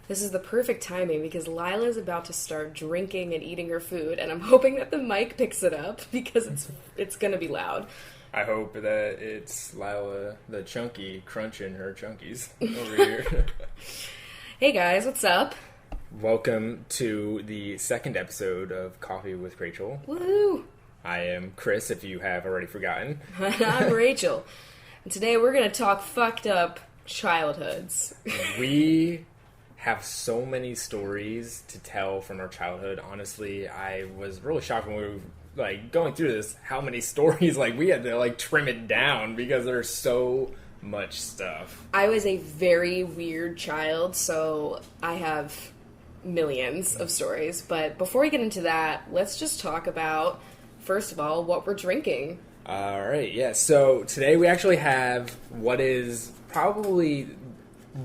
This is the perfect timing because Lila's about to start drinking and eating her food, and I'm hoping that the mic picks it up because it's going to be loud. I hope that it's Lila the Chunky crunching her chunkies over here. Hey guys, what's up? Welcome to the second episode of Coffee with Rachel. Woohoo! I am Chris, if you have already forgotten. I'm Rachel. And today we're going to talk fucked up childhoods. We have so many stories to tell from our childhood. Honestly, I was really shocked when we were going through this, how many stories we had to trim it down because there's so much stuff. I was a very weird child, so I have millions of stories. But before we get into that, let's just talk about, first of all, what we're drinking. All right, yeah. So today we actually have what is probably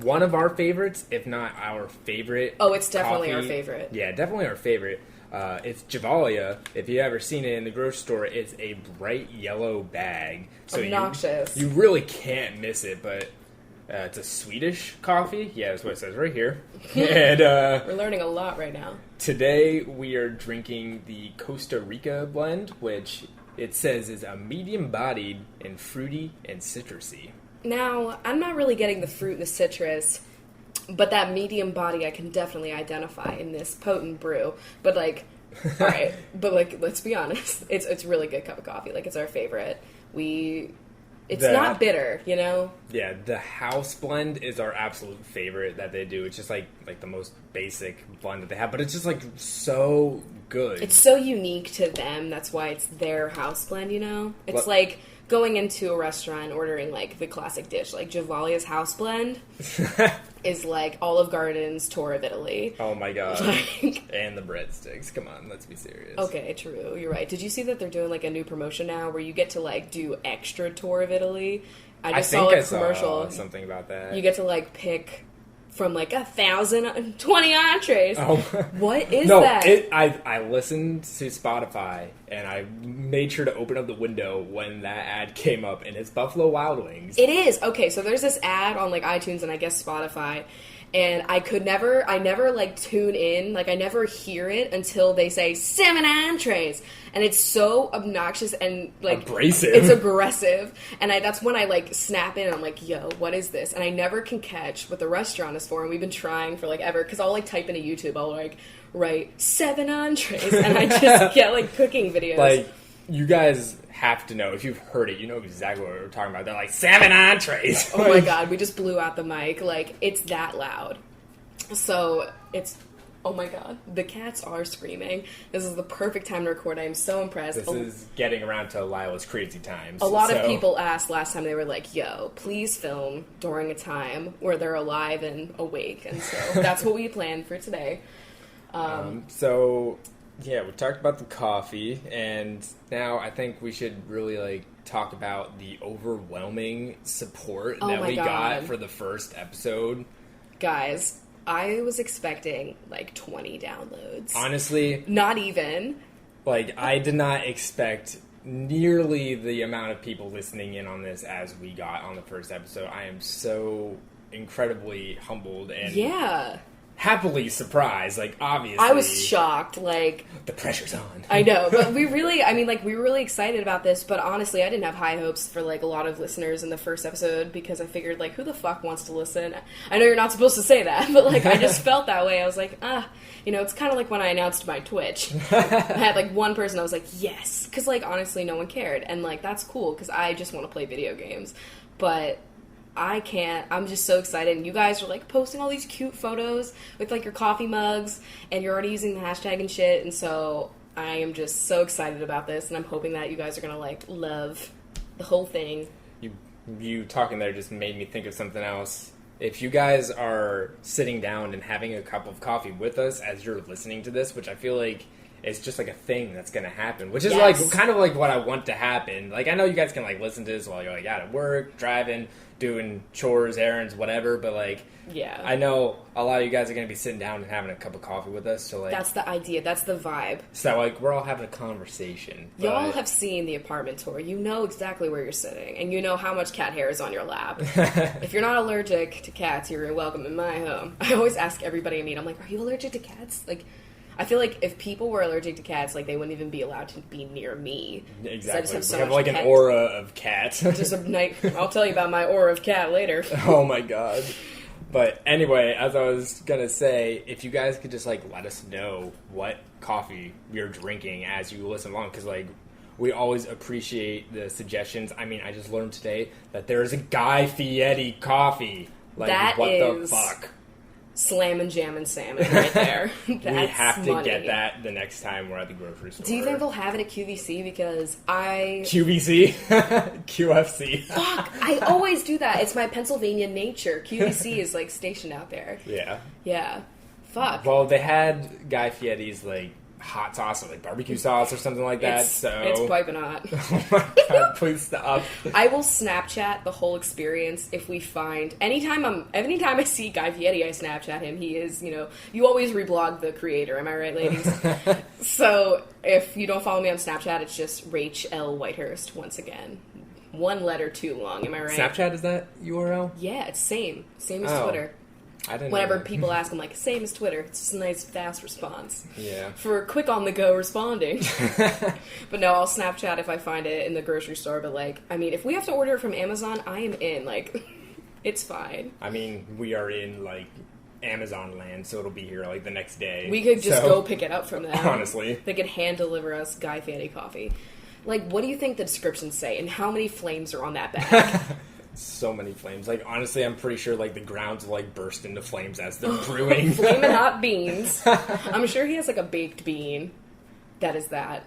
one of our favorites, if not our favorite. Oh, it's definitely coffee. our favorite. Yeah, definitely our favorite. It's Javalia. If you've ever seen it in the grocery store, it's a bright yellow bag. So obnoxious. You really can't miss it, but it's a Swedish coffee. Yeah, that's what it says right here. And we're learning a lot right now. Today we are drinking the Costa Rica blend, which it says is a medium-bodied and fruity and citrusy. Now, I'm not really getting the fruit and the citrus, but that medium body I can definitely identify in this potent brew. But alright, but let's be honest, it's a really good cup of coffee. It's our favorite. It's not bitter, you know? Yeah, the house blend is our absolute favorite that they do. It's just the most basic blend that they have, but it's just so good. It's so unique to them, that's why it's their house blend, you know? It's like going into a restaurant and ordering the classic dish, Javalia's house blend is Olive Garden's tour of Italy. Oh my god. And the breadsticks. Come on, let's be serious. Okay, true. You're right. Did you see that they're doing a new promotion now where you get to do extra tour of Italy? I think I saw something about that. You get to pick from 1,020 entrees. Oh. What is that? I listened to Spotify and I made sure to open up the window when that ad came up, and it's Buffalo Wild Wings. It is. Okay, so there's this ad on iTunes and I guess Spotify, and I never tune in, I never hear it until they say 7 entrees, and it's so obnoxious and abrasive. It's aggressive, and that's when I snap in and I'm like, yo, what is this? And I never can catch what the restaurant is for, and we've been trying for ever, because I'll type into YouTube, I'll write 7 entrees, and I just get cooking videos. You guys have to know, if you've heard it, you know exactly what we're talking about. They're 7 entrees. Oh my god, we just blew out the mic. It's that loud. So, oh my god, the cats are screaming. This is the perfect time to record. I am so impressed. This is getting around to Lila's crazy times. A lot of people asked last time, they were yo, please film during a time where they're alive and awake. And so that's what we planned for today. Yeah, we talked about the coffee, and now I think we should really talk about the overwhelming support that we got for the first episode. Guys, I was expecting 20 downloads. Honestly, not even. I did not expect nearly the amount of people listening in on this as we got on the first episode. I am so incredibly humbled and happily surprised, obviously. I was shocked, the pressure's on. I know, but we were really excited about this, but honestly, I didn't have high hopes for, a lot of listeners in the first episode, because I figured, who the fuck wants to listen? I know you're not supposed to say that, but, I just felt that way. I was it's kind of like when I announced my Twitch. I had, one person, I was yes, because, honestly, no one cared, and, that's cool, because I just want to play video games, but I can't. I'm just so excited. And you guys are posting all these cute photos with your coffee mugs, and you're already using the hashtag and shit. And so I am just so excited about this, and I'm hoping that you guys are gonna love the whole thing. You talking there just made me think of something else. If you guys are sitting down and having a cup of coffee with us as you're listening to this, which I feel it's just like a thing that's gonna happen, which is like kind of like what I want to happen. Like, I know you guys can like listen to this while you're like out at work, driving, doing chores, errands, whatever, but like, yeah, I know a lot of you guys are gonna be sitting down and having a cup of coffee with us, so like, that's the idea, that's the vibe. So like, we're all having a conversation. Y'all have seen the apartment tour. You know exactly where you're sitting, and you know how much cat hair is on your lap. If you're not allergic to cats, you're welcome in my home. I always ask everybody I meet, I'm like, are you allergic to cats? Like, I feel like if people were allergic to cats, like, they wouldn't even be allowed to be near me. Exactly. I just we have like an aura of cat. Just a night. I'll tell you about my aura of cat later. Oh my god. But anyway, as I was gonna say, if you guys could just like let us know what coffee you're drinking as you listen along, because like, we always appreciate the suggestions. I mean, I just learned today that there is a Guy Fieri coffee. Like, that what is the fuck? Slammin' jammin' salmon right there. We have to get that the next time we're at the grocery store. Do you think they'll have it at QVC? Because QVC? QFC. Fuck, I always do that. It's my Pennsylvania nature. QVC is, like, stationed out there. Yeah. Yeah. Fuck. Well, they had Guy Fieri's, like, hot sauce or, like, barbecue sauce or something like that, so... It's piping hot. Oh my god, please stop. I will Snapchat the whole experience if we find... Anytime I see Guy Fieri, I Snapchat him. He is, you know... You always reblog the creator, am I right, ladies? So, if you don't follow me on Snapchat, it's just Rach L. Whitehurst, once again. One letter too long, am I right? Snapchat, is that URL? Yeah, it's same. Same as Twitter. I didn't Whenever know. people ask, I'm like, same as Twitter. It's just a nice, fast response. Yeah. For quick on-the-go responding. But no, I'll Snapchat if I find it in the grocery store. But, like, I mean, if we have to order it from Amazon, I am in. Like, it's fine. I mean, we are in, like, Amazon land, so it'll be here, like, the next day. We could just go pick it up from them. Honestly. They could hand-deliver us Guy Fieri coffee. Like, what do you think the descriptions say? And how many flames are on that bag? So many flames. Like, honestly, I'm pretty sure, like, the grounds will, like, burst into flames as they're brewing. Flamin' hot beans. I'm sure he has, like, a baked bean. That is that.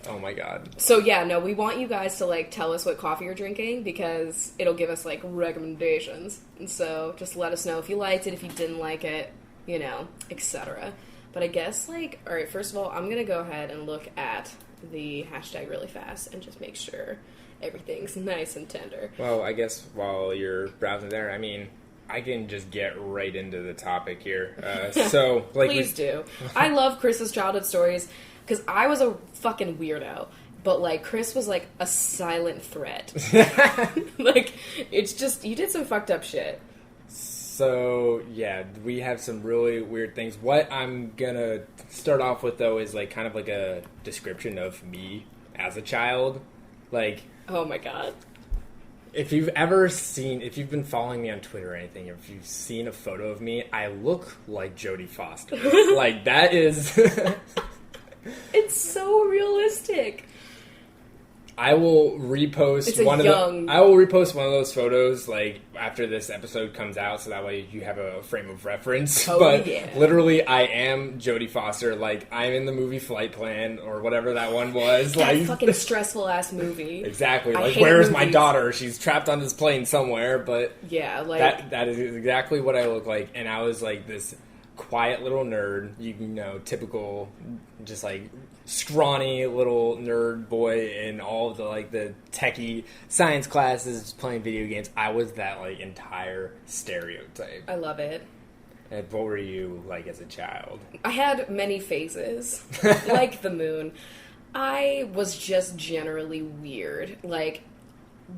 Oh, my God. So, yeah, no, we want you guys to, like, tell us what coffee you're drinking, because it'll give us, like, recommendations. And so, just let us know if you liked it, if you didn't like it, you know, etc. But I guess, like, alright, first of all, I'm gonna go ahead and look at the hashtag really fast and just make sure everything's nice and tender. Well, I guess while you're browsing there, I mean, I can just get right into the topic here. So, like, Please do. I love Chris's childhood stories because I was a fucking weirdo, but like Chris was like a silent threat. Like, it's just, you did some fucked up shit. So, yeah, we have some really weird things. What I'm gonna start off with, though, is like kind of like a description of me as a child. Like, oh my god. If you've been following me on Twitter or anything, if you've seen a photo of me, I look like Jodie Foster. Like, that is... It's so realistic. I will repost one of those photos, like, after this episode comes out, so that way you have a frame of reference. Oh, but yeah. Literally, I am Jodie Foster. Like, I'm in the movie Flight Plan, or whatever that one was. That like, fucking stressful ass movie. Exactly. I Like, hate where is movies. my daughter? She's trapped on this plane somewhere. But yeah, like that is exactly what I look like. And I was like this quiet little nerd, you know, typical, just like scrawny little nerd boy in all of the like the techie science classes playing video games. I was that like entire stereotype. I love it. And what were you like as a child? I had many phases, like the moon. I was just generally weird. Like,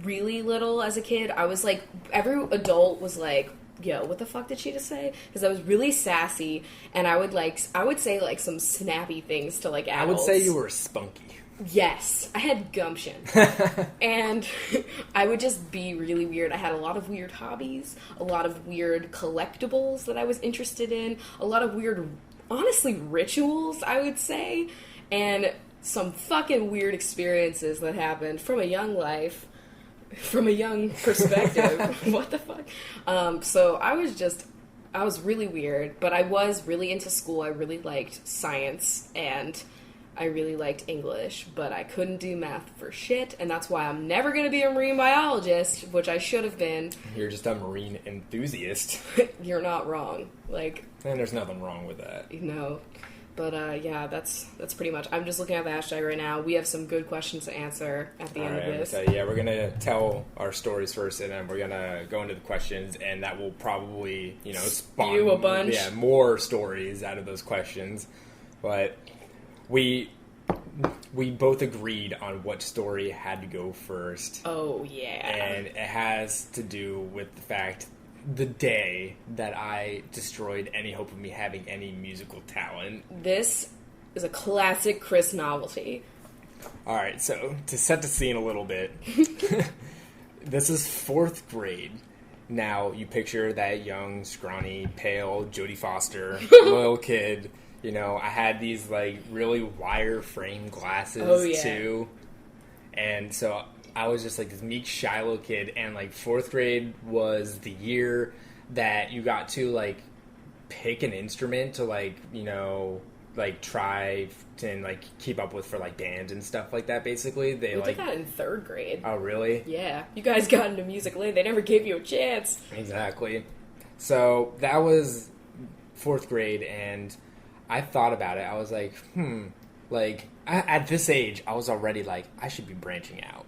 really little as a kid, I was like, every adult was like, yo, what the fuck did she just say? Because I was really sassy, and I would say like some snappy things to like adults. I would say you were spunky. Yes, I had gumption. And I would just be really weird. I had a lot of weird hobbies, a lot of weird collectibles that I was interested in, a lot of weird, honestly, rituals, I would say, and some fucking weird experiences that happened from a young life, from a young perspective. What the fuck? So I was really weird, but I was really into school. I really liked science, and I really liked English, but I couldn't do math for shit, and that's why I'm never going to be a marine biologist, which I should have been. You're just a marine enthusiast. You're not wrong. Like, And there's nothing wrong with that. you know, But yeah, that's pretty much. I'm just looking at the hashtag right now. We have some good questions to answer at the end of this. So yeah, we're gonna tell our stories first, and then we're gonna go into the questions, and that will probably spawn Spew a bunch. more stories out of those questions. But we both agreed on what story had to go first. Oh yeah, and it has to do with the fact the day that I destroyed any hope of me having any musical talent. This is a classic Chris novelty. Alright, so to set the scene a little bit, this is 4th grade. Now, you picture that young, scrawny, pale Jodie Foster little kid. I had these, really wire-frame glasses, too. And so I was just this meek, shy little kid, and 4th grade was the year that you got to pick an instrument to try and keep up with for bands and stuff like that. Basically, they we did that in 3rd grade. Oh, really? Yeah, you guys got into music late. They never gave you a chance. Exactly. So that was 4th grade, and I thought about it. I was like, at this age, I was already I should be branching out.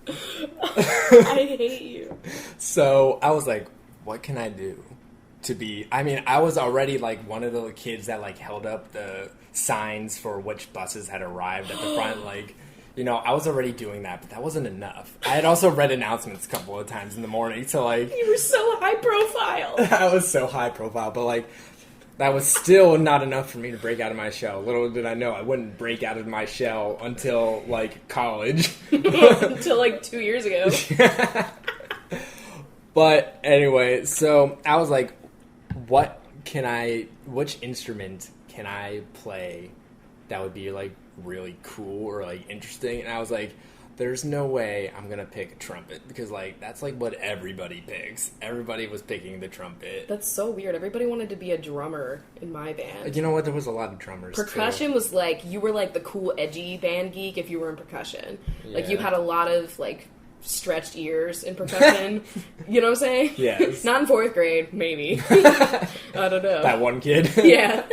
I hate you. So I was like, what can I do to be... I was already one of the kids that held up the signs for which buses had arrived at the front. I was already doing that, but that wasn't enough. I had also read announcements a couple of times in the morning, so You were so high profile. I was so high profile, but that was still not enough for me to break out of my shell. Little did I know I wouldn't break out of my shell until, college. Until, 2 years ago. But, anyway, so I was like, which instrument can I play that would be, really cool or, interesting? And I was like, there's no way I'm gonna pick a trumpet, because that's what everybody picks. Everybody was picking the trumpet. That's so weird. Everybody wanted to be a drummer in my band. You know what? There was a lot of drummers. Percussion too. Was you were the cool edgy band geek if you were in percussion. Yeah. You had a lot of stretched ears in percussion. You know what I'm saying? Yes. Not in 4th grade, maybe. I don't know. That one kid. Yeah.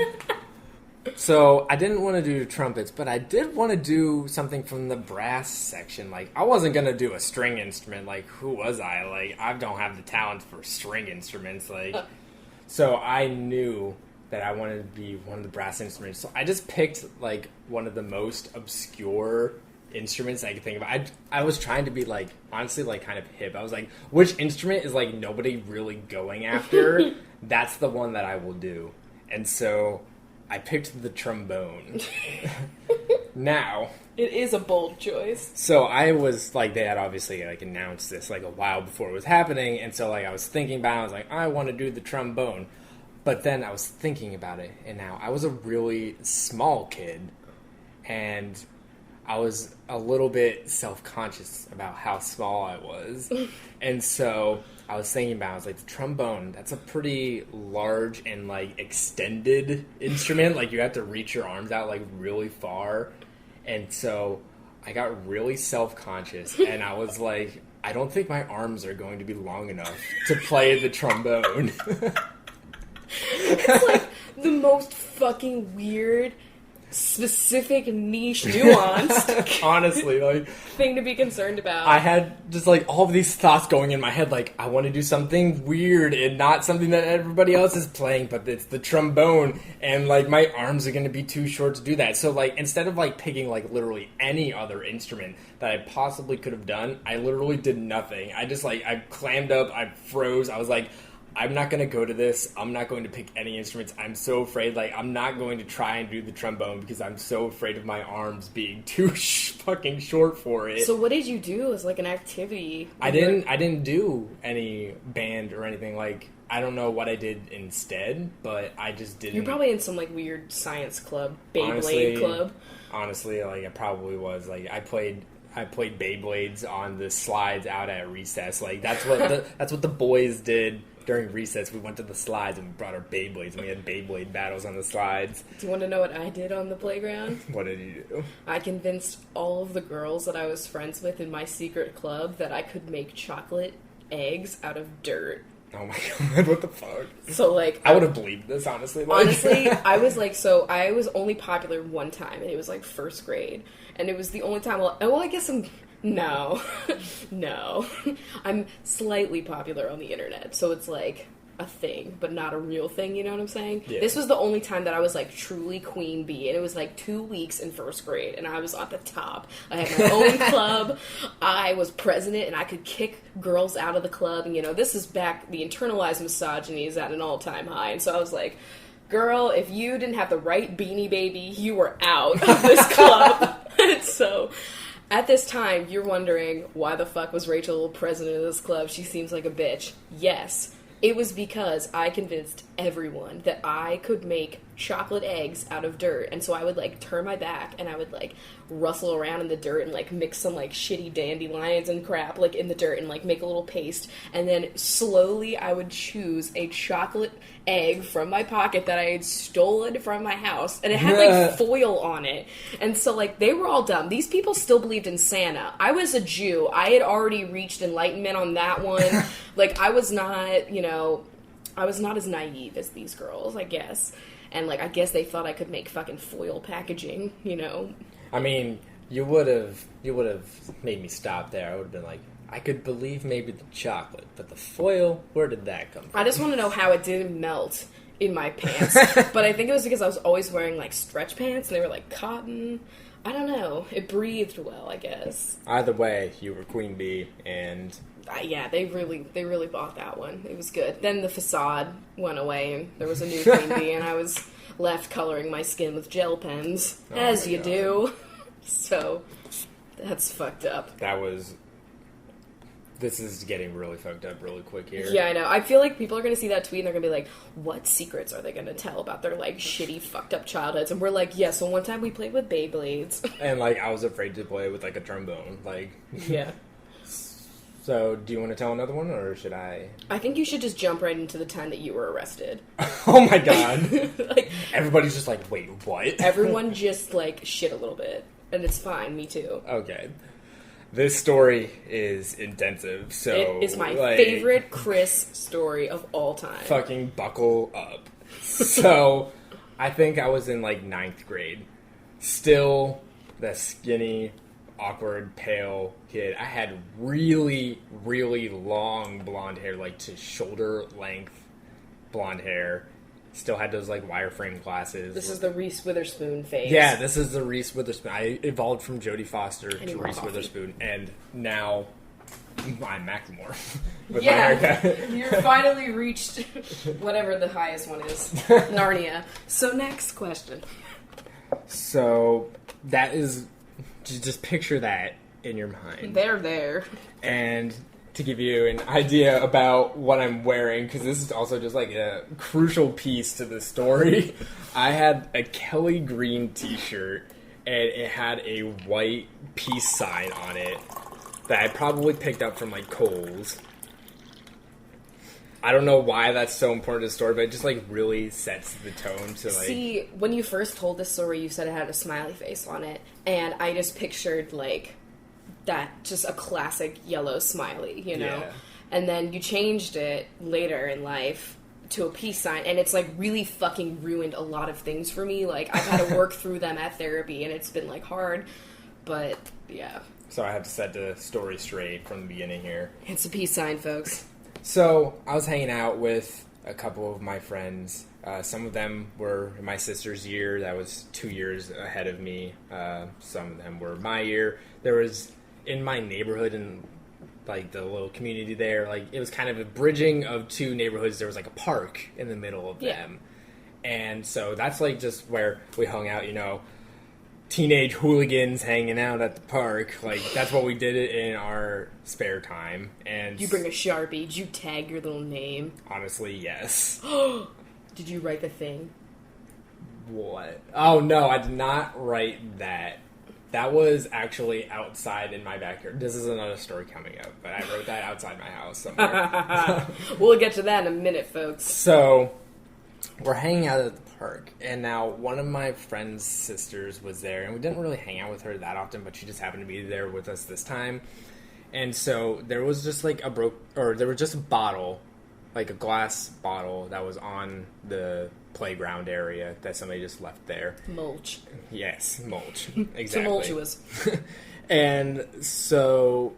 So, I didn't want to do trumpets, but I did want to do something from the brass section. I wasn't going to do a string instrument. Who was I? I don't have the talent for string instruments. So I knew that I wanted to be one of the brass instruments. So I just picked, one of the most obscure instruments I could think of. I was trying to be, honestly, kind of hip. I was like, which instrument is, nobody really going after? That's the one that I will do. And so I picked the trombone. Now, it is a bold choice. So I was they had obviously announced this a while before it was happening, and so I was thinking about it. I was like, I want to do the trombone. But then I was thinking about it, and now I was a really small kid, and I was a little bit self-conscious about how small I was. And so I was thinking about it. I was like, the trombone, that's a pretty large and, extended instrument. You have to reach your arms out, really far. And so I got really self-conscious, and I was like, I don't think my arms are going to be long enough to play the trombone. It's, the most fucking weird... specific, niche, nuanced honestly thing to be concerned about. I had just all of these thoughts going in my head, I want to do something weird and not something that everybody else is playing, but it's the trombone, and my arms are going to be too short to do that. So instead of picking literally any other instrument that I possibly could have done, I literally did nothing. I just I clammed up, I froze. I was like, I'm not going to go to this. I'm not going to pick any instruments. I'm so afraid. I'm not going to try and do the trombone because I'm so afraid of my arms being too fucking short for it. So what did you do as an activity? I didn't do any band or anything. I don't know what I did instead, but I just didn't. You're probably in some weird science club, Beyblade club. Honestly, I probably was. I played Beyblades on the slides out at recess. That's what the boys did. During recess, we went to the slides and we brought our Beyblades and we had Beyblade battles on the slides. Do you want to know what I did on the playground? What did you do? I convinced all of the girls that I was friends with in my secret club that I could make chocolate eggs out of dirt. Oh my god, what the fuck? So, like... I would have believed this, honestly. Honestly, I was like, so I was only popular one time, and it was like first grade. And it was the only time, I guess no. No. I'm slightly popular on the internet, so it's like a thing, but not a real thing, you know what I'm saying? Yeah. This was the only time that I was like truly queen bee, and it was like 2 weeks in first grade, and I was at the top. I had my own club, I was president, and I could kick girls out of the club, and this is back, the internalized misogyny is at an all-time high, and so I was like, girl, if you didn't have the right Beanie Baby, you were out of this club. And so... At this time, you're wondering, why the fuck was Rachel president of this club? She seems like a bitch. Yes, it was because I convinced everyone that I could make chocolate eggs out of dirt. And so I would, like, turn my back and I would, like, rustle around in the dirt and, like, mix some, like, shitty dandelions and crap, like, in the dirt and, like, make a little paste. And then slowly I would choose a chocolate egg from my pocket that I had stolen from my house. And it had, like, foil on it. And so, like, they were all dumb. These people still believed in Santa. I was a Jew. I had already reached enlightenment on that one. Like, I was not, I was not as naive as these girls, I guess. And, like, I guess they thought I could make fucking foil packaging, I mean, you would have made me stop there. I would have been like, I could believe maybe the chocolate, but the foil, where did that come from? I just want to know how it didn't melt in my pants. But I think it was because I was always wearing, like, stretch pants, and they were, like, cotton. I don't know. It breathed well, I guess. Either way, you were queen bee, and... yeah, they really bought that one. It was good. Then the facade went away, and there was a new queen bee, and I was left coloring my skin with gel pens, as you do. So, that's fucked up. This is getting really fucked up really quick here. Yeah, I know. I feel like people are going to see that tweet and they're going to be like, what secrets are they going to tell about their, like, shitty, fucked up childhoods? And we're like, yeah, so one time we played with Beyblades. And, like, I was afraid to play with, like, a trombone. Like... Yeah. So, do you want to tell another one, or should I? I think you should just jump right into the time that you were arrested. Oh my god. Like, everybody's just like, wait, what? Everyone just, like, shit a little bit. And it's fine, me too. Okay. This story is intensive, so... It is my favorite Chris story of all time. Fucking buckle up. So, I think I was in, like, 9th grade. Still the skinny, awkward, pale kid. I had really, really long blonde hair, like, to shoulder length blonde hair. Still had those, like, wireframe glasses. This is the Reese Witherspoon phase. Yeah, this is the Reese Witherspoon. I evolved from Jodie Foster to Reese coffee. Witherspoon, and now I'm Macklemore. With yeah, my haircut. You're finally reached whatever the highest one is. Narnia. So next question. So, that is... Just picture that in your mind. They're there. And... to give you an idea about what I'm wearing, because this is also just like a crucial piece to the story. I had a Kelly green t-shirt, and it had a white peace sign on it that I probably picked up from like Kohl's. I don't know why that's so important to the story, but it just like really sets the tone to like... See, when you first told this story, you said it had a smiley face on it, and I just pictured like... that just a classic yellow smiley, Yeah. And then you changed it later in life to a peace sign, and it's like really fucking ruined a lot of things for me. Like, I've had to work through them at therapy, and it's been like hard, but yeah. So I have to set the story straight from the beginning here. It's a peace sign, folks. So I was hanging out with a couple of my friends. Some of them were in my sister's year. That was 2 years ahead of me. Some of them were my year. There was... in my neighborhood and like the little community there, like it was kind of a bridging of two neighborhoods. There was like a park in the middle of them, and so that's like just where we hung out. Teenage hooligans hanging out at the park. Like that's what we did it in our spare time. And you bring a Sharpie. Did you tag your little name? Honestly, yes. Did you write the thing? What? Oh no, I did not write that. That was actually outside in my backyard. This is another story coming up, but I wrote that outside my house somewhere. We'll get to that in a minute, folks. So, we're hanging out at the park, and now one of my friend's sisters was there, and we didn't really hang out with her that often, but she just happened to be there with us this time. And so, there was just like there was just a bottle like a glass bottle that was on the playground area that somebody just left there. Mulch. Yes, mulch. Exactly. Tumultuous. And so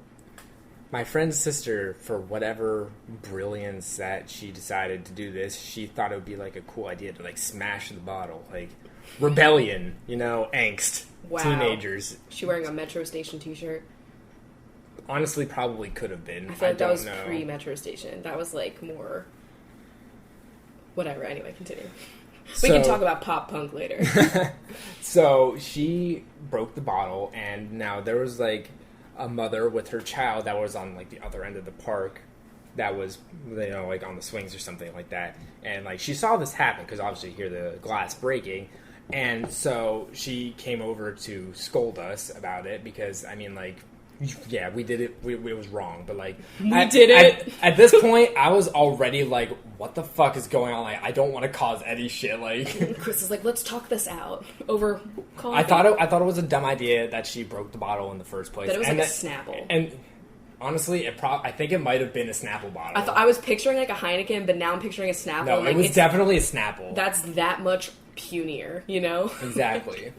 my friend's sister, for whatever brilliance that she decided to do this, she thought it would be like a cool idea to like smash the bottle. Like rebellion, angst. Wow. Teenagers. She wearing a Metro Station t-shirt? Honestly, probably could have been. I feel like that was pre-Metro Station. That was like more... Whatever, anyway, continue. We can talk about pop punk later. So she broke the bottle, and now there was like a mother with her child that was on like the other end of the park that was, like on the swings or something like that. And like she saw this happen because obviously you hear the glass breaking. And so she came over to scold us about it because, I mean, like, yeah, we did it. It was wrong, but like we did it. At this point, I was already like, "What the fuck is going on?" Like, I don't want to cause any shit. Like, Chris is like, "Let's talk this out over coffee." I thought it was a dumb idea that she broke the bottle in the first place. That it was like a Snapple. And honestly, I think it might have been a Snapple bottle. I was picturing like a Heineken, but now I'm picturing a Snapple. No, like, it was definitely a Snapple. That's that much punier, Exactly.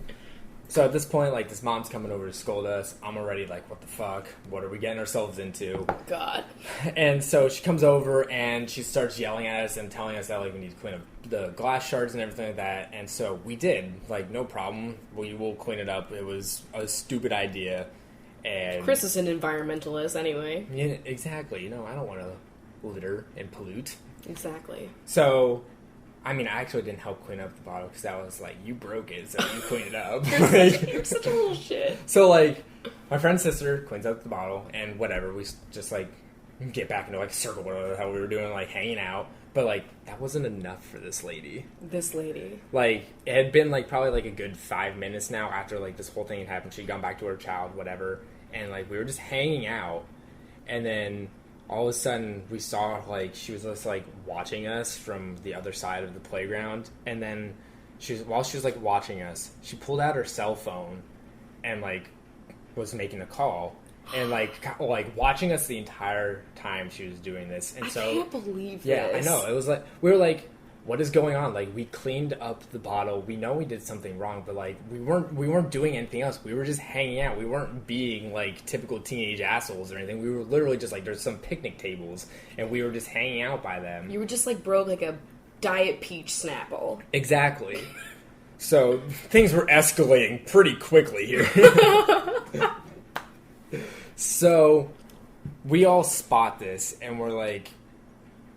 So at this point, like, this mom's coming over to scold us. I'm already like, what the fuck? What are we getting ourselves into? God. And so she comes over and she starts yelling at us and telling us that, like, we need to clean up the glass shards and everything like that. And so we did. Like, no problem. We will clean it up. It was a stupid idea. And Chris is an environmentalist anyway. Yeah, exactly. I don't want to litter and pollute. Exactly. So... I mean, I actually didn't help clean up the bottle because I was like, you broke it, so you clean it up. You're such a little shit. So, like, my friend's sister cleans up the bottle, and whatever, we just, like, get back into, like, a circle, whatever how we were doing, like, hanging out. But, like, that wasn't enough for this lady. Like, it had been, like, probably, like, a good 5 minutes now after, like, this whole thing had happened. She'd gone back to her child, whatever. And, like, we were just hanging out. And then... all of a sudden, we saw, like, she was just, like, watching us from the other side of the playground. And then, while she was, like, watching us, she pulled out her cell phone and, like, was making a call. And, like, watching us the entire time she was doing this. And I can't believe this. Yeah, I know. It was, like, we were, like... what is going on? Like, we cleaned up the bottle. We know we did something wrong, but like we weren't doing anything else. We were just hanging out. We weren't being like typical teenage assholes or anything. We were literally just like, there's some picnic tables and we were just hanging out by them. You were just like broke like a Diet Peach Snapple. Exactly. So things were escalating pretty quickly here. So we all spot this and we're like,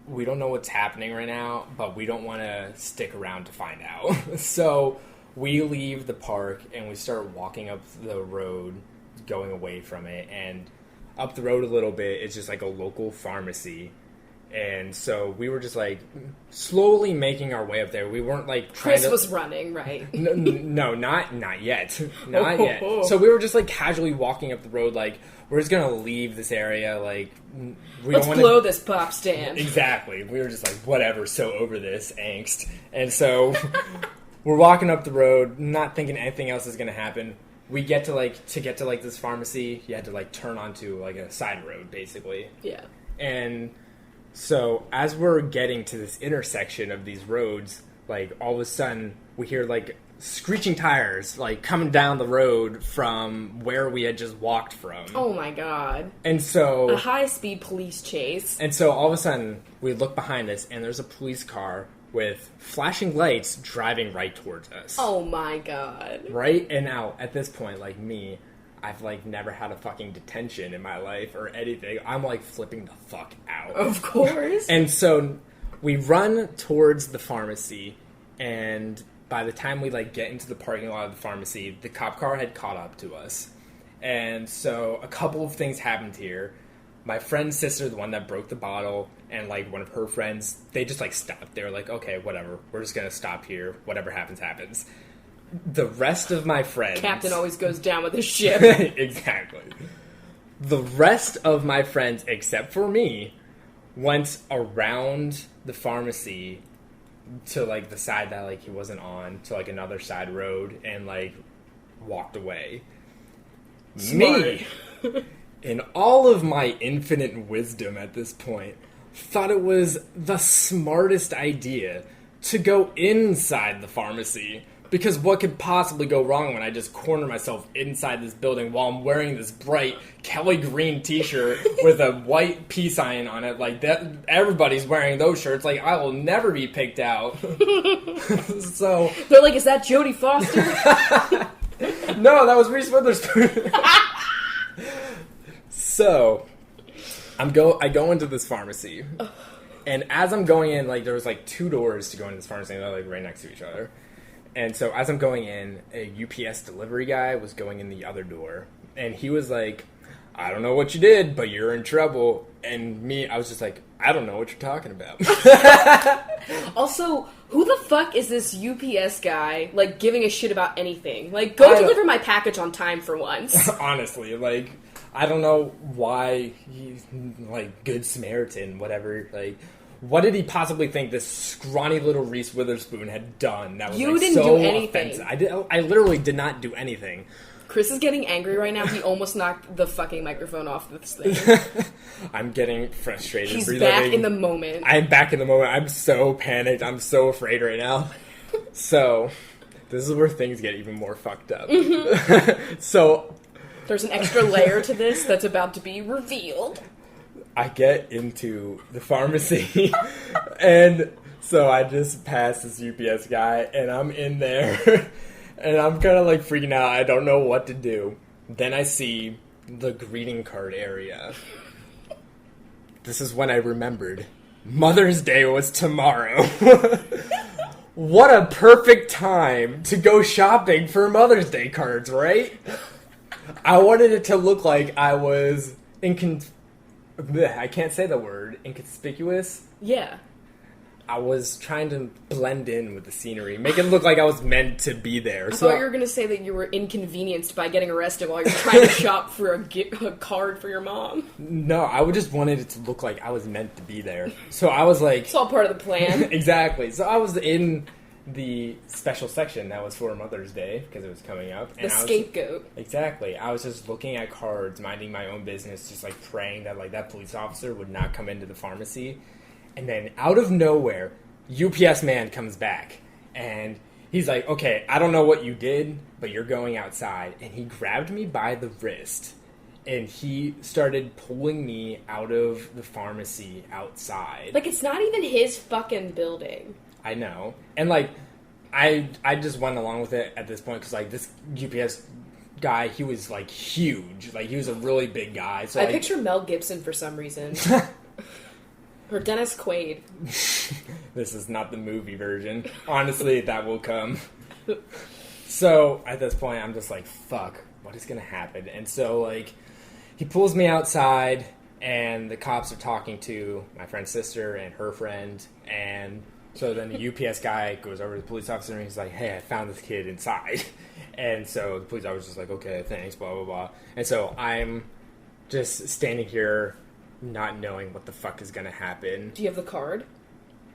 we don't know what's happening right now, but we don't want to stick around to find out. So we leave the park and we start walking up the road, going away from it. And up the road a little bit, it's just like a local pharmacy. And so we were just like slowly making our way up there. We weren't like trying Chris was running, right? No, not yet. Not yet. So we were just like casually walking up the road like, we're just gonna leave this area, like let's blow this pop stand. Exactly. We were just like, whatever, so over this angst. And so we're walking up the road, not thinking anything else is gonna happen. We get to get to this pharmacy, you had to like turn onto like a side road basically. Yeah. And so as we're getting to this intersection of these roads, like all of a sudden we hear like screeching tires like coming down the road from where we had just walked from. Oh my god. And so a high-speed police chase. And so all of a sudden we look behind us and there's a police car with flashing lights driving right towards us. Oh my god. Right? And now at this point, like me, I've like never had a fucking detention in my life or anything. I'm like flipping the fuck out. Of course. And so we run towards the pharmacy, and by the time we like get into the parking lot of the pharmacy, the cop car had caught up to us. And so a couple of things happened here. My friend's sister, the one that broke the bottle, and like one of her friends, they just like stopped. They were like, okay, whatever. We're just going to stop here. Whatever happens, happens. The rest of my friends... Captain always goes down with his ship. Exactly. The rest of my friends, except for me, went around the pharmacy to like the side that like he wasn't on, to like another side road, and like walked away. Smart. Me, in all of my infinite wisdom at this point, thought it was the smartest idea to go inside the pharmacy. Because what could possibly go wrong when I just corner myself inside this building while I'm wearing this bright Kelly green t-shirt with a white peace sign on it? Like, that, everybody's wearing those shirts. Like, I will never be picked out. So they're like, is that Jodie Foster? No, that was Reese Witherspoon. So I go into this pharmacy, and as I'm going in, like, there was like 2 doors to go into this pharmacy, and they're like right next to each other. And so as I'm going in, a UPS delivery guy was going in the other door. And he was like, I don't know what you did, but you're in trouble. And me, I was just like, I don't know what you're talking about. Also, who the fuck is this UPS guy, like, giving a shit about anything? Like, go deliver my package on time for once. Honestly, like, I don't know why he's, like, Good Samaritan, whatever, like... What did he possibly think this scrawny little Reese Witherspoon had done that was You like, didn't so do anything. offensive? I literally did not do anything. Chris is getting angry right now. He almost knocked the fucking microphone off this thing. I'm getting frustrated. He's reliving. back in the moment. I'm back in the moment. I'm so panicked. I'm so afraid right now. So, this is where things get even more fucked up. Mm-hmm. So... There's an extra layer to this that's about to be revealed. I get into the pharmacy, and so I just pass this UPS guy, and I'm in there, and I'm kind of like freaking out. I don't know what to do. Then I see the greeting card area. This is when I remembered Mother's Day was tomorrow. What a perfect time to go shopping for Mother's Day cards, right? I wanted it to look like I was I can't say the word. Inconspicuous? Yeah. I was trying to blend in with the scenery. Make it look like I was meant to be there. I thought you were going to say that you were inconvenienced by getting arrested while you're trying to shop for a card for your mom. No, I just wanted it to look like I was meant to be there. So I was like... It's all part of the plan. Exactly. So I was in the special section that was for Mother's Day, because it was coming up. And scapegoat. Exactly. I was just looking at cards, minding my own business, just like praying that like that police officer would not come into the pharmacy. And then out of nowhere, UPS man comes back, and he's like, okay, I don't know what you did, but you're going outside. And he grabbed me by the wrist, and he started pulling me out of the pharmacy outside. Like, it's not even his fucking building. I know. And, like, I just went along with it at this point because, like, this UPS guy, he was, like, huge. Like, he was a really big guy. So I picture Mel Gibson for some reason. Or Dennis Quaid. This is not the movie version. Honestly, that will come. So, at this point, I'm just like, fuck, what is going to happen? And so, like, he pulls me outside, and the cops are talking to my friend's sister and her friend, and... So then the UPS guy goes over to the police officer and he's like, hey, I found this kid inside. And so the police officer's just like, okay, thanks, blah, blah, blah. And so I'm just standing here not knowing what the fuck is going to happen. Do you have the card?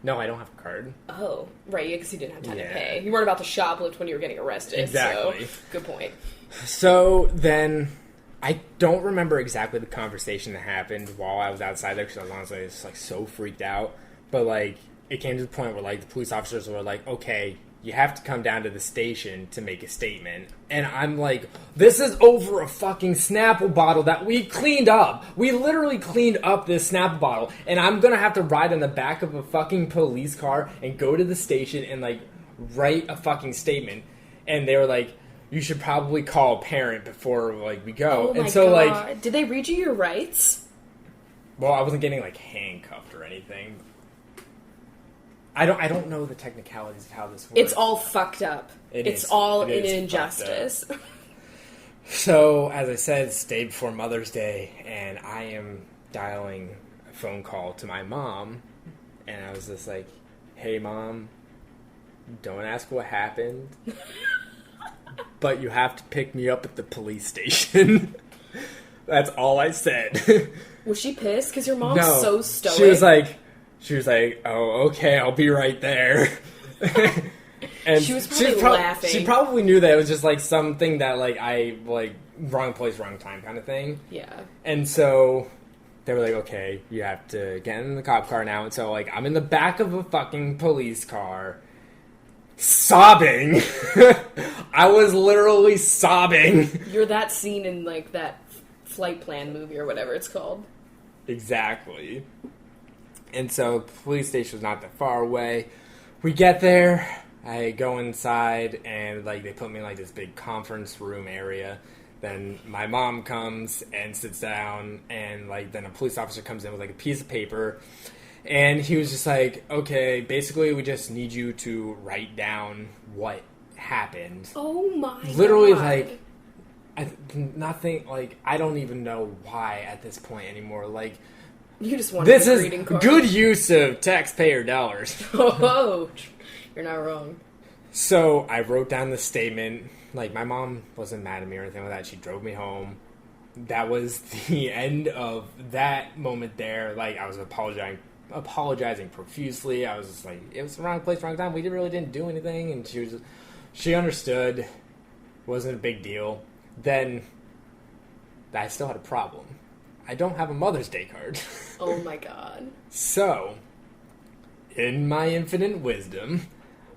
No, I don't have a card. Oh, right, because you didn't have time to pay. You weren't about to shoplift when you were getting arrested. Exactly. So, good point. So then I don't remember exactly the conversation that happened while I was outside there because I was honestly just like so freaked out. But like... It came to the point where, like, the police officers were like, okay, you have to come down to the station to make a statement. And I'm like, this is over a fucking Snapple bottle that we cleaned up. We literally cleaned up this Snapple bottle. And I'm going to have to ride in the back of a fucking police car and go to the station and, like, write a fucking statement. And they were like, you should probably call a parent before, like, we go. Oh my and so, God. like... Did they read you your rights? Well, I wasn't getting, like, handcuffed or anything. I don't know the technicalities of how this works. It's all fucked up. It's all an injustice. So, as I said, it's the day before Mother's Day, and I am dialing a phone call to my mom, and I was just like, hey, Mom, don't ask what happened, but you have to pick me up at the police station. That's all I said. Was she pissed? Because your mom's so stoic. She was like, oh, okay, I'll be right there. And she was probably laughing. She probably knew that it was just, like, something that, like, I, like, wrong place, wrong time kind of thing. Yeah. And so they were like, okay, you have to get in the cop car now. And so, like, I'm in the back of a fucking police car, sobbing. I was literally sobbing. You're that scene in, like, that Flight Plan movie or whatever it's called. Exactly. And so, the police station was not that far away. We get there. I go inside, and, like, they put me in, like, this big conference room area. Then my mom comes and sits down, and, like, then a police officer comes in with, like, a piece of paper. And he was just like, okay, basically we just need you to write down what happened. Oh, my Literally, God. like, nothing, like, I don't even know why at this point anymore. Like, You just wanted this a is greeting card. good use of taxpayer dollars. Oh, you're not wrong. So I wrote down the statement. Like, my mom wasn't mad at me or anything like that. She drove me home. That was the end of that moment there. Like, I was apologizing profusely. I was just like, it was the wrong place, wrong time. We really didn't do anything. And she understood. Wasn't a big deal. Then I still had a problem. I don't have a Mother's Day card. Oh my God. So, in my infinite wisdom,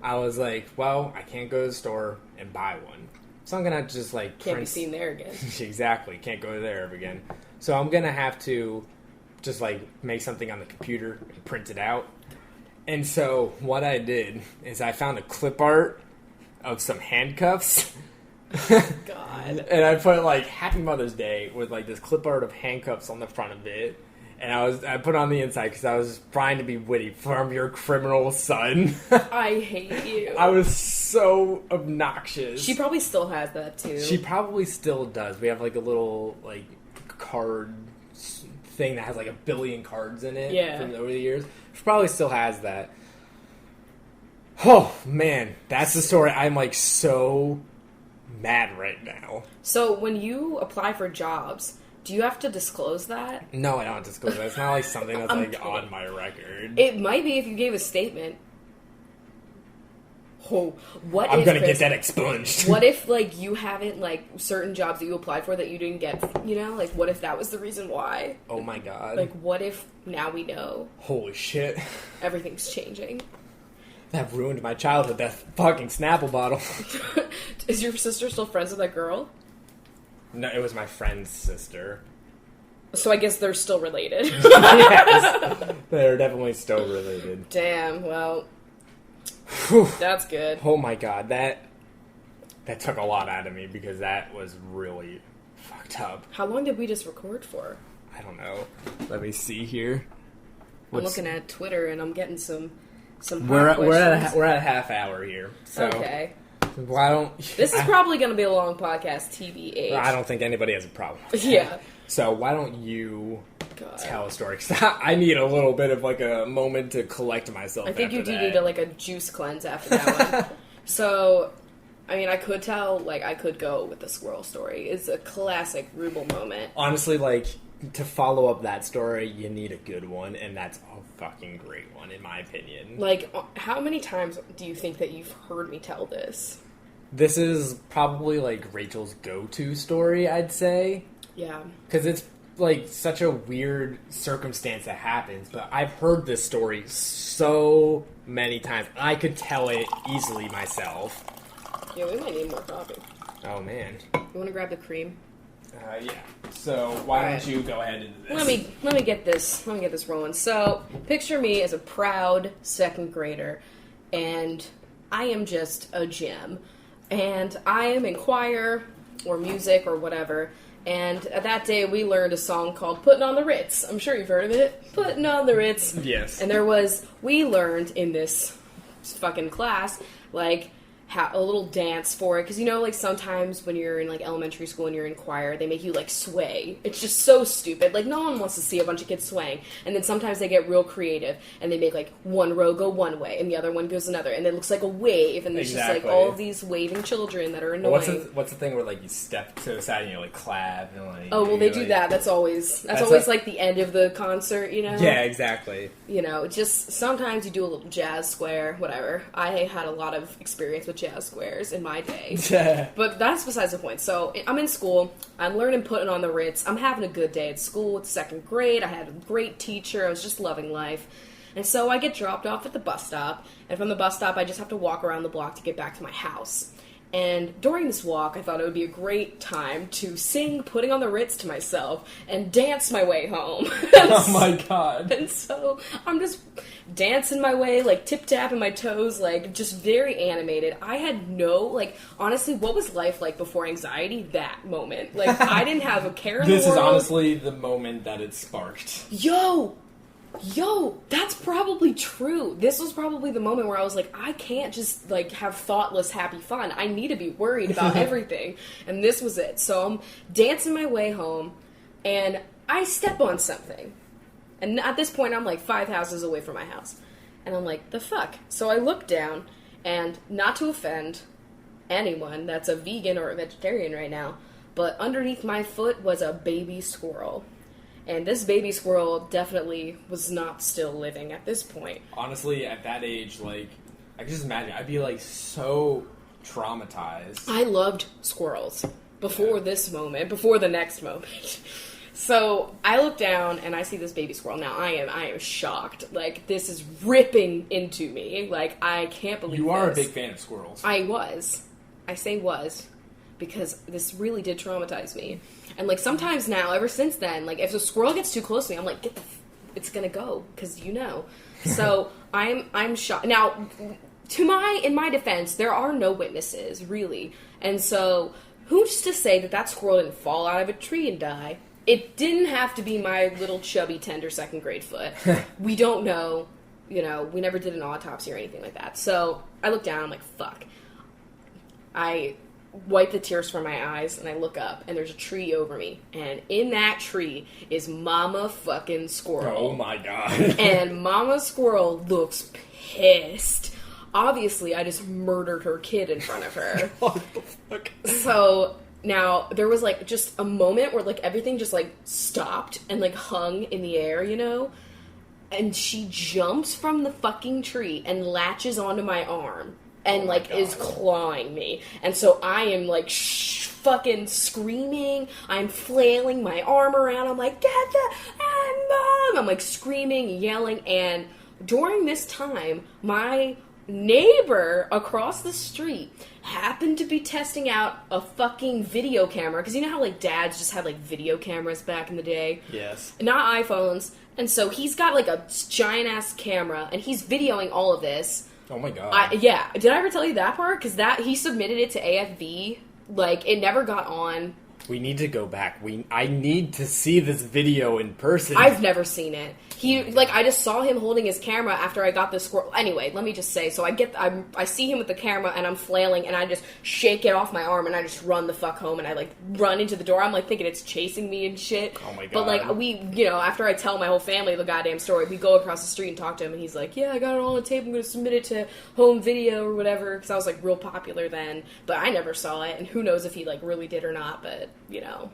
I was like, well, I can't go to the store and buy one. So I'm going to just, like, Can't be seen there again. Exactly. Can't go there ever again. So I'm going to have to just, like, make something on the computer and print it out. And so what I did is I found a clip art of some handcuffs. God. And I put, like, Happy Mother's Day with, like, this clip art of handcuffs on the front of it. And I put it on the inside because I was trying to be witty. From your criminal son. I hate you. I was so obnoxious. She probably still has that, too. She probably still does. We have, like, a little, like, card thing that has, like, 1 billion cards in it from over the years. She probably still has that. Oh, man. That's the story. I'm, like, so mad right now. So, when you apply for jobs, do you have to disclose that? No, I don't disclose that. It's not, like, something that's, like, kidding. on my record. It might be if you gave a statement. Oh, I'm gonna get that expunged. What if, like, you haven't, like, certain jobs that you applied for that you didn't get, you know? Like, what if that was the reason why? Oh my God. Like, what if now we know Holy shit. everything's changing? That ruined my childhood, that fucking Snapple bottle. Is your sister still friends with that girl? No, it was my friend's sister. So I guess they're still related. Yes. They're definitely still related. Damn, well, Whew. that's good. Oh my God, that took a lot out of me because that was really fucked up. How long did we just record for? I don't know. Let me see here. I'm looking at Twitter and I'm getting some We're hot at questions. a half hour here. So Okay. Why don't This is probably going to be a long podcast, TBH. I don't think anybody has a problem with that. Yeah. So why don't you God. tell a story? 'Cause I need a little bit of like a moment to collect myself. I think you after do that. need like a juice cleanse after that one. So, I mean, I could tell, like, I could go with the squirrel story. It's a classic Ruble moment. Honestly, like, to follow up that story, you need a good one, and that's a fucking great one, in my opinion. Like, how many times do you think that you've heard me tell this? This is probably, like, Rachel's go-to story, I'd say. Yeah. Because it's, like, such a weird circumstance that happens, but I've heard this story so many times. I could tell it easily myself. Yeah, we might need more coffee. Oh, man. You want to grab the cream? Yeah. So, why Alright. don't you go ahead into this? Let me get this rolling. So, picture me as a proud second grader, and I am just a gem. And I am in choir, or music, or whatever. And that day we learned a song called Puttin' on the Ritz. I'm sure you've heard of it. Puttin' on the Ritz. Yes. And we learned in this fucking class, like, a little dance for it. Because, you know, like, sometimes when you're in, like, elementary school and you're in choir, they make you, like, sway. It's just so stupid. Like, no one wants to see a bunch of kids swaying. And then sometimes they get real creative, and they make, like, one row go one way, and the other one goes another, and it looks like a wave, and there's just, like, all of these waving children that are annoying. What's the thing where, like, you step to the side and you, like, clap and, like... Oh, well, they do like, that. That's always like the end of the concert, you know? Yeah, exactly. You know, just sometimes you do a little jazz square, whatever. I had a lot of experience with with jazz squares in my day. But that's besides the point. So I'm in school. I'm learning Puttin on the Ritz. I'm having a good day at school. It's second grade. I had a great teacher. I was just loving life. And so I get dropped off at the bus stop. And from the bus stop, I just have to walk around the block to get back to my house. And during this walk, I thought it would be a great time to sing Putting on the Ritz to myself and dance my way home. Oh my god. And so I'm just dancing my way, like tip-tapping my toes, like just very animated. I had no, like, honestly, what was life like before anxiety? That moment. Like, I didn't have a care in the world. This is honestly the moment that it sparked. Yo, that's probably true. This was probably the moment where I was like, I can't just, like, have thoughtless, happy fun. I need to be worried about everything. And this was it. So I'm dancing my way home, and I step on something. And at this point, I'm, like, 5 houses away from my house. And I'm like, the fuck? So I look down, and not to offend anyone that's a vegan or a vegetarian right now, but underneath my foot was a baby squirrel. And this baby squirrel definitely was not still living at this point. Honestly, at that age, like, I can just imagine, I'd be, like, so traumatized. I loved squirrels before this moment, before the next moment. So I look down and I see this baby squirrel. Now I am shocked. Like, this is ripping into me. Like, I can't believe You are this. a big fan of squirrels. I say was, because this really did traumatize me. And, like, sometimes now, ever since then, like, if a squirrel gets too close to me, I'm like, it's gonna go, because you know. So, I'm shocked. Now, in my defense, there are no witnesses, really. And so, who's to say that squirrel didn't fall out of a tree and die? It didn't have to be my little chubby, tender second grade foot. We don't know. You know, we never did an autopsy or anything like that. So, I look down, I'm like, fuck. I wipe the tears from my eyes, and I look up, and there's a tree over me, and in that tree is Mama fucking Squirrel. Oh my god. And Mama Squirrel looks pissed. Obviously, I just murdered her kid in front of her. What the fuck? So, now, there was, like, just a moment where, like, everything just, like, stopped and, like, hung in the air, you know? And she jumps from the fucking tree and latches onto my arm. And, like, is clawing me. And so I am, like, fucking screaming. I'm flailing my arm around. I'm like, get the... And Mom! I'm, like, screaming, yelling. And during this time, my neighbor across the street happened to be testing out a fucking video camera. Because you know how, like, dads just had, like, video cameras back in the day? Yes. Not iPhones. And so he's got, like, a giant-ass camera. And he's videoing all of this. Oh my god. Yeah. Did I ever tell you that part? Because he submitted it to AFV. Like, it never got on. We need to go back. I need to see this video in person. I've never seen it. I just saw him holding his camera after I got the squirrel. Anyway, let me just say, so I see him with the camera, and I'm flailing, and I just shake it off my arm, and I just run the fuck home, and I, like, run into the door. I'm, like, thinking it's chasing me and shit. Oh my god. But, like, after I tell my whole family the goddamn story, we go across the street and talk to him, and he's like, yeah, I got it all on tape, I'm gonna submit it to home video or whatever, because I was, like, real popular then, but I never saw it, and who knows if he, like, really did or not, but, you know,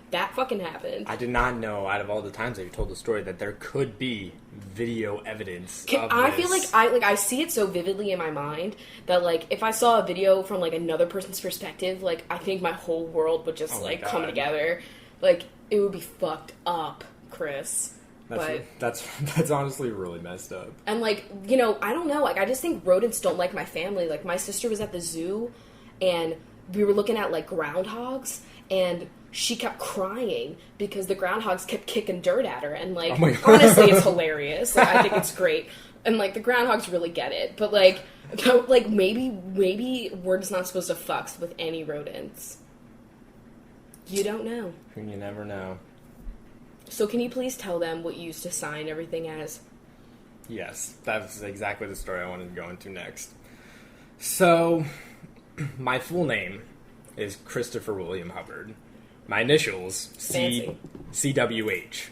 that fucking happened. I did not know, out of all the times that you told the story, that there could be video evidence of I this. feel like I see it so vividly in my mind that, like, if I saw a video from, like, another person's perspective, like, I think my whole world would just, come together. Like, it would be fucked up, Chris. That's honestly really messed up. And, like, you know, I don't know. Like, I just think rodents don't like my family. Like, my sister was at the zoo, and we were looking at, like, groundhogs, and she kept crying because the groundhogs kept kicking dirt at her. And, like, honestly, it's hilarious. Like, I think it's great. And, like, the groundhogs really get it. But, like, maybe we're just not supposed to fuck with any rodents. You don't know. You never know. So can you please tell them what you used to sign everything as? Yes, that's exactly the story I wanted to go into next. So, my full name is Christopher William Hubbard. My initials, CWH.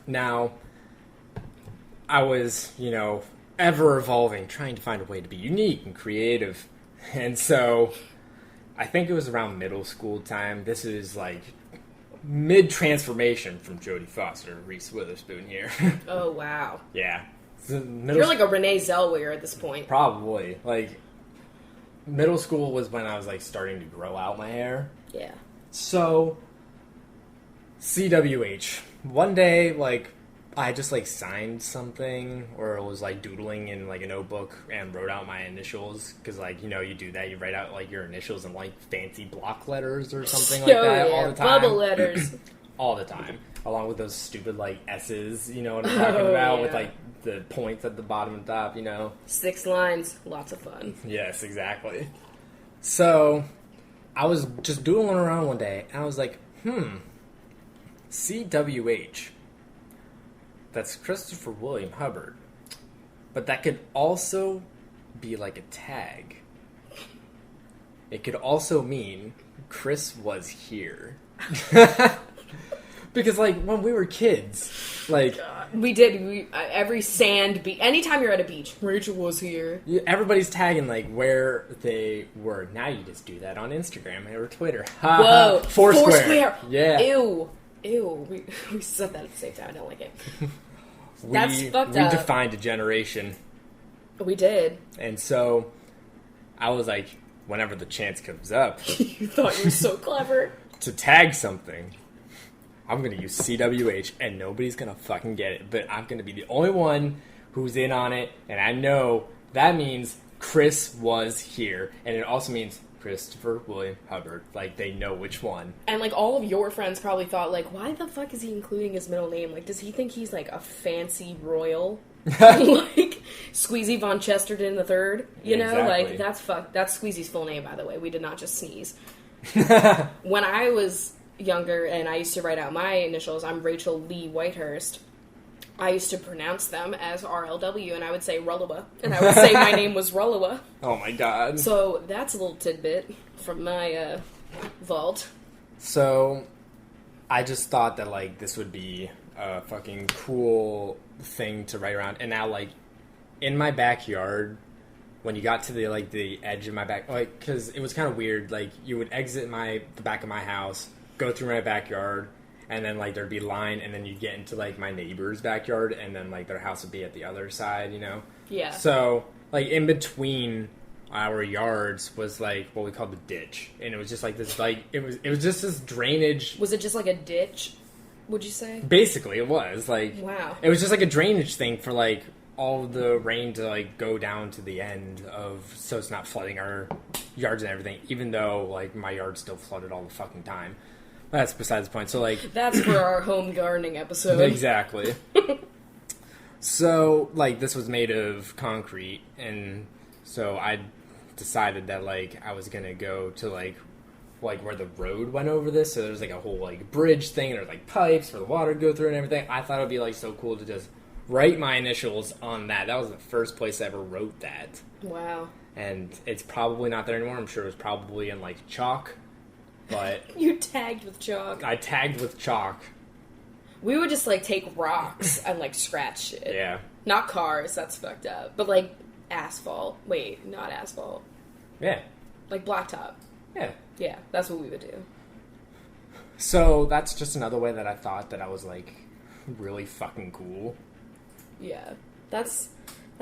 Now, I was, ever evolving, trying to find a way to be unique and creative. And so, I think it was around middle school time. This is like mid-transformation from Jodie Foster to Reese Witherspoon here. Oh, wow. Yeah. You're like a Renee Zellweger at this point. Probably. Like, middle school was when I was, like, starting to grow out my hair. Yeah. So, CWH. One day, like, I just, like, signed something, or was, like, doodling in, like, a notebook and wrote out my initials. Because, like, you know, you do that. You write out, like, your initials in, like, fancy block letters or something like that all the time. Bubble letters. All the time. Along with those stupid, like, S's, you know what I'm talking about? With, like, the points at the bottom and top, you know? 6 lines. Lots of fun. Yes, exactly. So, I was just doodling around one day, and I was like, CWH. That's Christopher William Hubbard. But that could also be like a tag. It could also mean Chris was here. Because, like, when we were kids, like... We did. Every sand beach. Anytime you're at a beach, Rachel was here. Everybody's tagging, like, where they were. Now you just do that on Instagram or Twitter. Whoa. Foursquare. Yeah. Ew. We said that at the same time. I don't like it. That's fucked up. We defined a generation. We did. And so, I was like, whenever the chance comes up... You thought you were so clever. To tag something... I'm going to use CWH, and nobody's going to fucking get it. But I'm going to be the only one who's in on it, and I know that means Chris was here. And it also means Christopher William Hubbard. Like, they know which one. And, like, all of your friends probably thought, like, why the fuck is he including his middle name? Like, does he think he's, like, a fancy royal? Like, Squeezy Von Chesterton the Third? You know? Exactly. Like, that's Squeezy's full name, by the way. We did not just sneeze. When I was... younger, and I used to write out my initials. I'm Rachel Lee Whitehurst. I used to pronounce them as RLW, and I would say Rullowa, and I would say my name was Rullowa. Oh my god. So that's a little tidbit from my vault. So I just thought that, like, this would be a fucking cool thing to write around. And now, like, in my backyard, when you got to the, like, the edge of my back, like, because it was kind of weird, like, you would exit the back of my house, go through my backyard, and then, like, there'd be line, and then you'd get into, like, my neighbor's backyard, and then, like, their house would be at the other side, you know? Yeah. So, like, in between our yards was, like, what we called the ditch, and it was just, like, this, like, it was just this drainage. Was it just, like, a ditch, would you say? Basically, it was, like... Wow. It was just, like, a drainage thing for, like, all of the rain to, like, go down to the end of... So it's not flooding our yards and everything, even though, like, my yard still flooded all the fucking time. That's besides the point. So, like... That's for our home gardening episode. Exactly. So, like, this was made of concrete, and so I decided that, like, I was gonna go to, like, where the road went over this, so there's, like, a whole, like, bridge thing, and there's, like, pipes for the water to go through and everything. I thought it would be, like, so cool to just write my initials on that. That was the first place I ever wrote that. Wow. And it's probably not there anymore. I'm sure it was probably in, like, chalk. But you tagged with chalk. I tagged with chalk. We would just, like, take rocks and, like, scratch shit. Yeah. Not cars, that's fucked up. But, like, asphalt. Wait, not asphalt. Yeah. Like, blacktop. Yeah. Yeah, that's what we would do. So, that's just another way that I thought that I was, like, really fucking cool. Yeah. That's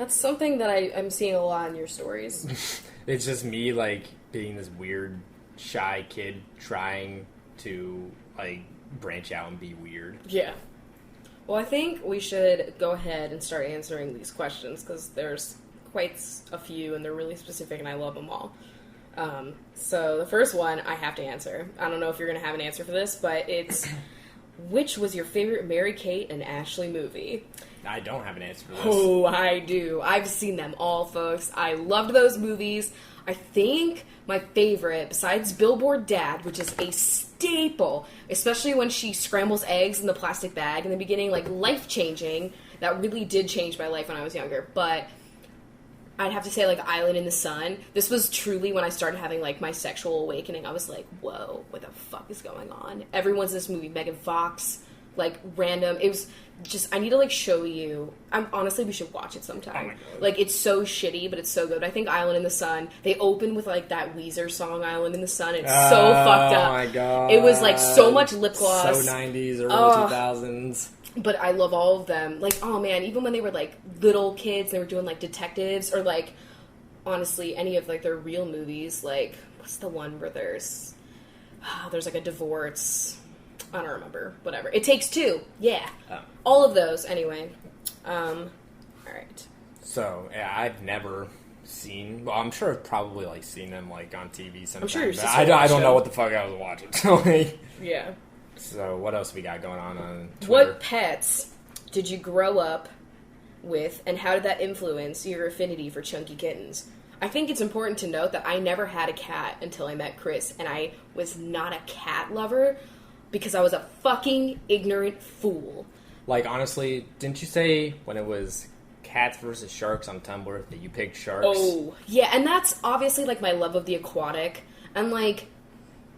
something that I'm seeing a lot in your stories. It's just me, like, being this weird... shy kid trying to, like, branch out and be weird. Yeah. Well, I think we should go ahead and start answering these questions, because there's quite a few, and they're really specific, and I love them all. So the first one I have to answer. I don't know if you're going to have an answer for this, but it's, which was your favorite Mary-Kate and Ashley movie? I don't have an answer for this. Oh, I do. I've seen them all, folks. I loved those movies. I think my favorite, besides Billboard Dad, which is a staple, especially when she scrambles eggs in the plastic bag in the beginning, like, life-changing. That really did change my life when I was younger. But I'd have to say, like, Island in the Sun. This was truly when I started having, like, my sexual awakening. I was like, whoa, what the fuck is going on? Everyone's in this movie. Megan Fox, like, random. It was just, I need to, like, show you. Honestly, we should watch it sometime. Oh my God. Like, it's so shitty, but it's so good. I think Island in the Sun, they open with, like, that Weezer song, Island in the Sun. It's so fucked up. Oh my God. It was, like, so much lip gloss. So 90s, early 2000s. But I love all of them. Like, oh man, even when they were, like, little kids, they were doing, like, detectives, or, like, honestly, any of, like, their real movies, like, what's the one where there's like a divorce? I don't remember. Whatever. It Takes Two. Yeah. Oh. All of those, anyway. Alright. So, yeah, I've never seen... Well, I'm sure I've probably, like, seen them, like, on TV sometimes. I'm sure your sister I don't know what the fuck I was watching. So, like... Yeah. So, what else we got going on Twitter? What pets did you grow up with, and how did that influence your affinity for chunky kittens? I think it's important to note that I never had a cat until I met Chris, and I was not a cat lover because I was a fucking ignorant fool. Like, honestly, didn't you say when it was cats versus sharks on Tumblr that you picked sharks? Oh, yeah, and that's obviously, like, my love of the aquatic, and, like...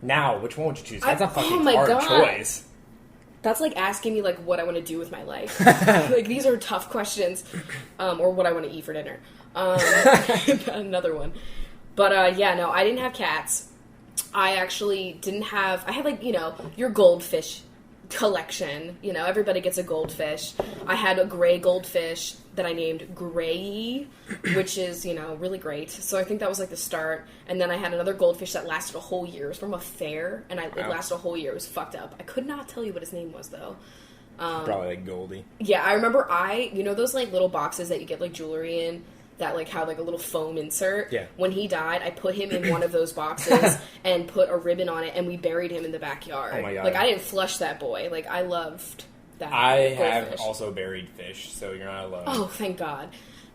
Now, which one would you choose? That's a fucking my hard God. choice. That's like asking me, like, what I want to do with my life. Like, these are tough questions. Or what I want to eat for dinner. Another one. But, yeah, no, I didn't have cats. I actually didn't have... I had, like, you know, your goldfish collection. You know, everybody gets a goldfish. I had a gray goldfish that I named Gray, which is, you know, really great. So I think that was, like, the start. And then I had another goldfish that lasted a whole year. It was from a fair, and it lasted a whole year. It was fucked up. I could not tell you what his name was, though. Probably, like, Goldie. Yeah, I remember you know those, like, little boxes that you get, like, jewelry in? That, like, have, like, a little foam insert. Yeah. When he died, I put him in one of those boxes and put a ribbon on it, and we buried him in the backyard. Oh, my God. Like, I didn't flush that boy. Like, I loved that I goldfish. have also buried fish, so you're not alone. Oh, thank God.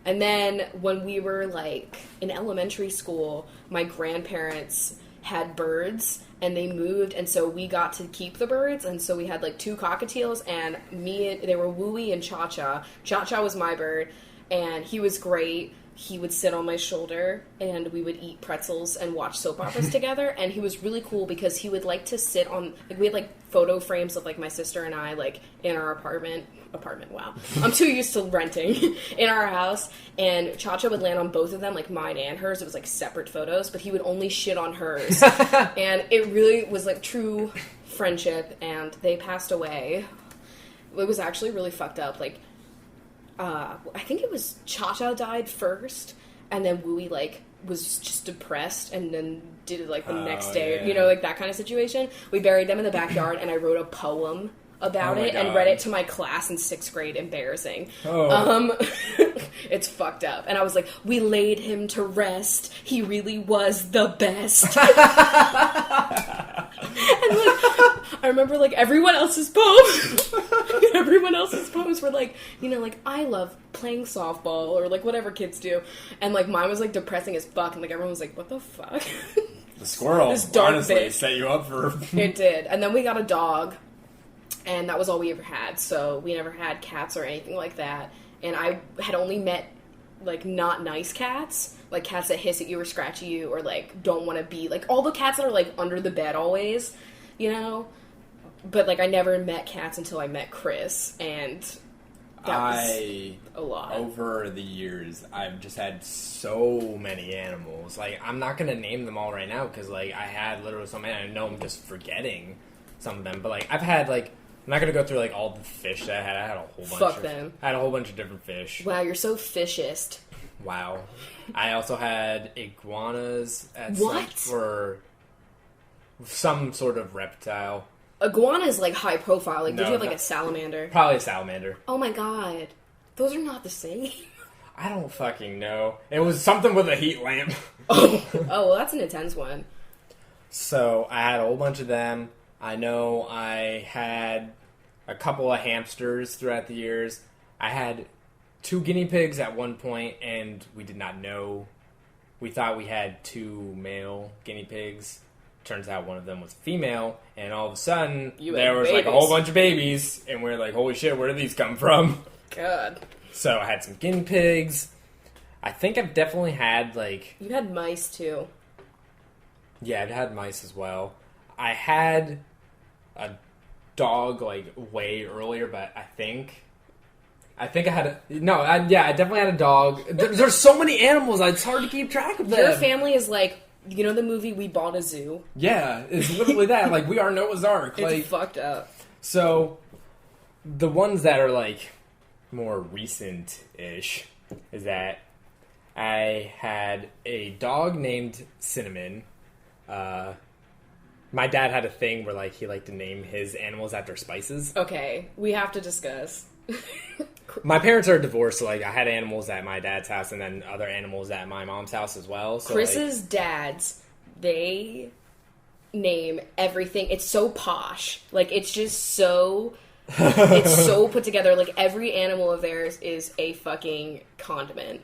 And then when we were, like, in elementary school, my grandparents had birds, and they moved, and so we got to keep the birds, and so we had, like, 2 cockatiels, and they were Wooey and Cha-Cha. Cha-Cha was my bird, and he was great. He would sit on my shoulder, and we would eat pretzels and watch soap operas together, and he was really cool because he would like to sit on, like, we had, like, photo frames of, like, my sister and I, like, in our apartment, wow. I'm too used to renting, in our house, and Cha-Cha would land on both of them, like, mine and hers. It was, like, separate photos, but he would only shit on hers, and it really was, like, true friendship, and they passed away. It was actually really fucked up, like, I think it was Cha-Cha died first, and then Wooey, like, was just depressed, and then did it, like, the next day, yeah. you know, like, that kind of situation. We buried them in the backyard, and I wrote a poem about it, and read it to my class in 6th grade. Embarrassing. Oh. It's fucked up. And I was like, we laid him to rest. He really was the best. And, like, I remember, like, everyone else's poems were, like, you know, like, I love playing softball, or, like, whatever kids do. And, like, mine was, like, depressing as fuck, and, like, everyone was like, what the fuck? The squirrel, This dark honestly, bitch. set you up for... It did. And then we got a dog, and that was all we ever had, so we never had cats or anything like that. And I had only met, like, not nice cats, like cats that hiss at you or scratch at you, or, like, don't want to be, like, all the cats that are, like, under the bed always, you know? But, like, I never met cats until I met Chris, and that was a lot. Over the years, I've just had so many animals. Like, I'm not going to name them all right now, because, like, I had literally so many, I know I'm just forgetting some of them, but, like, I've had, like, I'm not going to go through, like, all the fish that I had. I had a whole bunch Fuck them. I had a whole bunch of different fish. Wow, you're so fishist. Wow. I also had iguanas for some sort of reptile. Iguana is, like, high profile. Like, did No, you have, like, no. a salamander? Probably a salamander. Oh my god. Those are not the same. I don't fucking know. It was something with a heat lamp. Oh, well, that's an intense one. So, I had a whole bunch of them. I know I had a couple of hamsters throughout the years. I had 2 guinea pigs at one point, and we did not know. We thought we had 2 male guinea pigs. Turns out one of them was female, and all of a sudden, there was, like, a whole bunch of babies, and we were like, holy shit, where did these come from? God. So, I had some guinea pigs. I think I've definitely had, like... You had mice, too. Yeah, I've had mice as well. I had a dog, like, way earlier, but I think I had I definitely had a dog. There's so many animals, it's hard to keep track of them. Your family is like, you know the movie We Bought a Zoo? Yeah, it's literally that. Like, we are Noah's Ark. It's like, fucked up. So, the ones that are, like, more recent-ish is that I had a dog named Cinnamon. My dad had a thing where like he liked to name his animals after spices. Okay, we have to discuss. My parents are divorced, so like I had animals at my dad's house and then other animals at my mom's house as well. So, Chris's dads, they name everything. It's so posh. Like, it's just so... it's so put together. Like, every animal of theirs is a fucking condiment.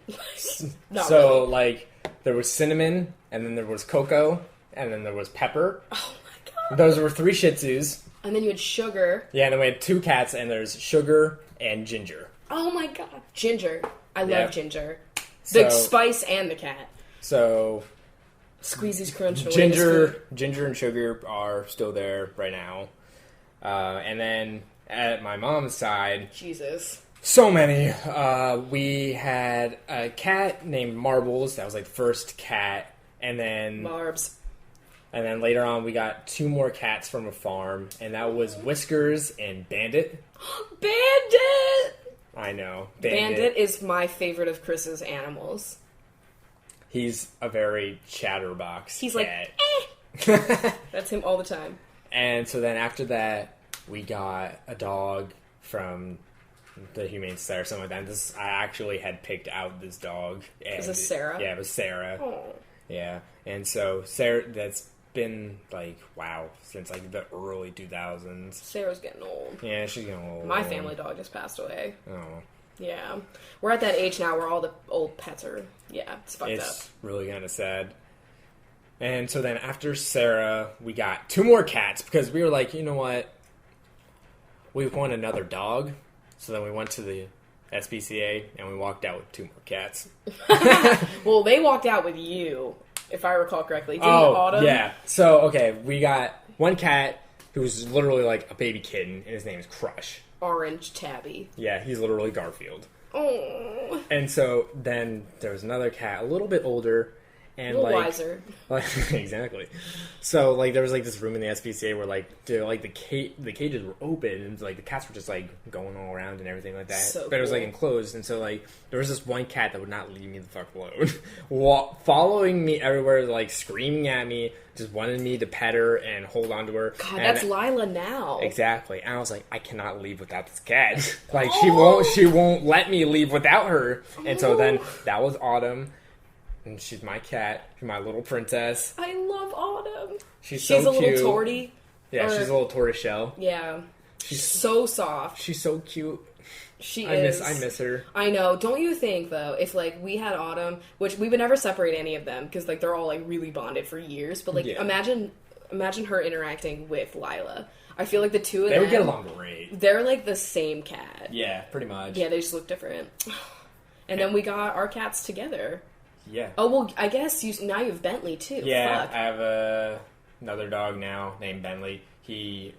Not so really. like there was Cinnamon, and then there was Coco, and then there was Pepper. Oh my god. Those were 3 Shih Tzus. And then you had Sugar. Yeah, and then we had 2 cats, and there's Sugar and Ginger. Oh my god. Ginger. I Yeah. love Ginger. The So- spice and the cat. So Squeezy's Crunch. and Ginger and Sugar are still there right now. And then at my mom's side, Jesus. so many. We had a cat named Marbles. That was like the first cat. And then Marbs. later on we got 2 more cats from a farm. And that was Whiskers and Bandit. Bandit! I know. Bandit is my favorite of Chris's animals. He's a very chatterbox He's cat. like, eh. That's him all the time. And so then after that, we got a dog from the Humane Society or something like that. I actually had picked out this dog. Is this Sarah? Yeah, it was Sarah. Oh. Yeah. And so Sarah, that's been like, wow, since like the early 2000s. Sarah's getting old. Yeah, she's getting old. My family dog just passed away. Oh. Yeah. We're at that age now where all the old pets are, yeah, it's fucked up. It's really kind of sad. And so then after Sarah, we got 2 more cats because we were like, you know what? We want another dog. So then we went to the SPCA and we walked out with 2 more cats. Well, they walked out with you, if I recall correctly. Didn't Autumn? Yeah. So, okay, we got 1 cat who's literally like a baby kitten, and his name is Crush. Orange Tabby. Yeah, he's literally Garfield. Oh. And so then there was another cat, a little bit older, and A little like wiser. Like, exactly. So like there was like this room in the SPCA where like the cages were open and like the cats were just like going all around and everything like that. So but it was like cool. enclosed, and so like there was this 1 cat that would not leave me the fuck alone, following me everywhere, like screaming at me, just wanted me to pet her and hold on to her. God, And that's Lila now. exactly. And I was like, I cannot leave without this cat. Like Oh. she won't let me leave without her. And so then that was Autumn. And she's my cat, my little princess. I love Autumn. She's She's so a cute. little tortie. Yeah, or- she's a little tortoiseshell. Yeah. She's so soft. She's so cute. She I is. miss her. I know. Don't you think though, if like we had Autumn, which we would never separate any of them because like they're all like really bonded for years, but like Yeah. imagine her interacting with Lila. I feel like the two of They them would get along great. They're like the same cat. Yeah, pretty much. Yeah, they just look different. And then we got our cats together. Yeah. Oh well, I guess now you have Bentley too. Yeah, Fuck. I have another dog now named Bentley. He's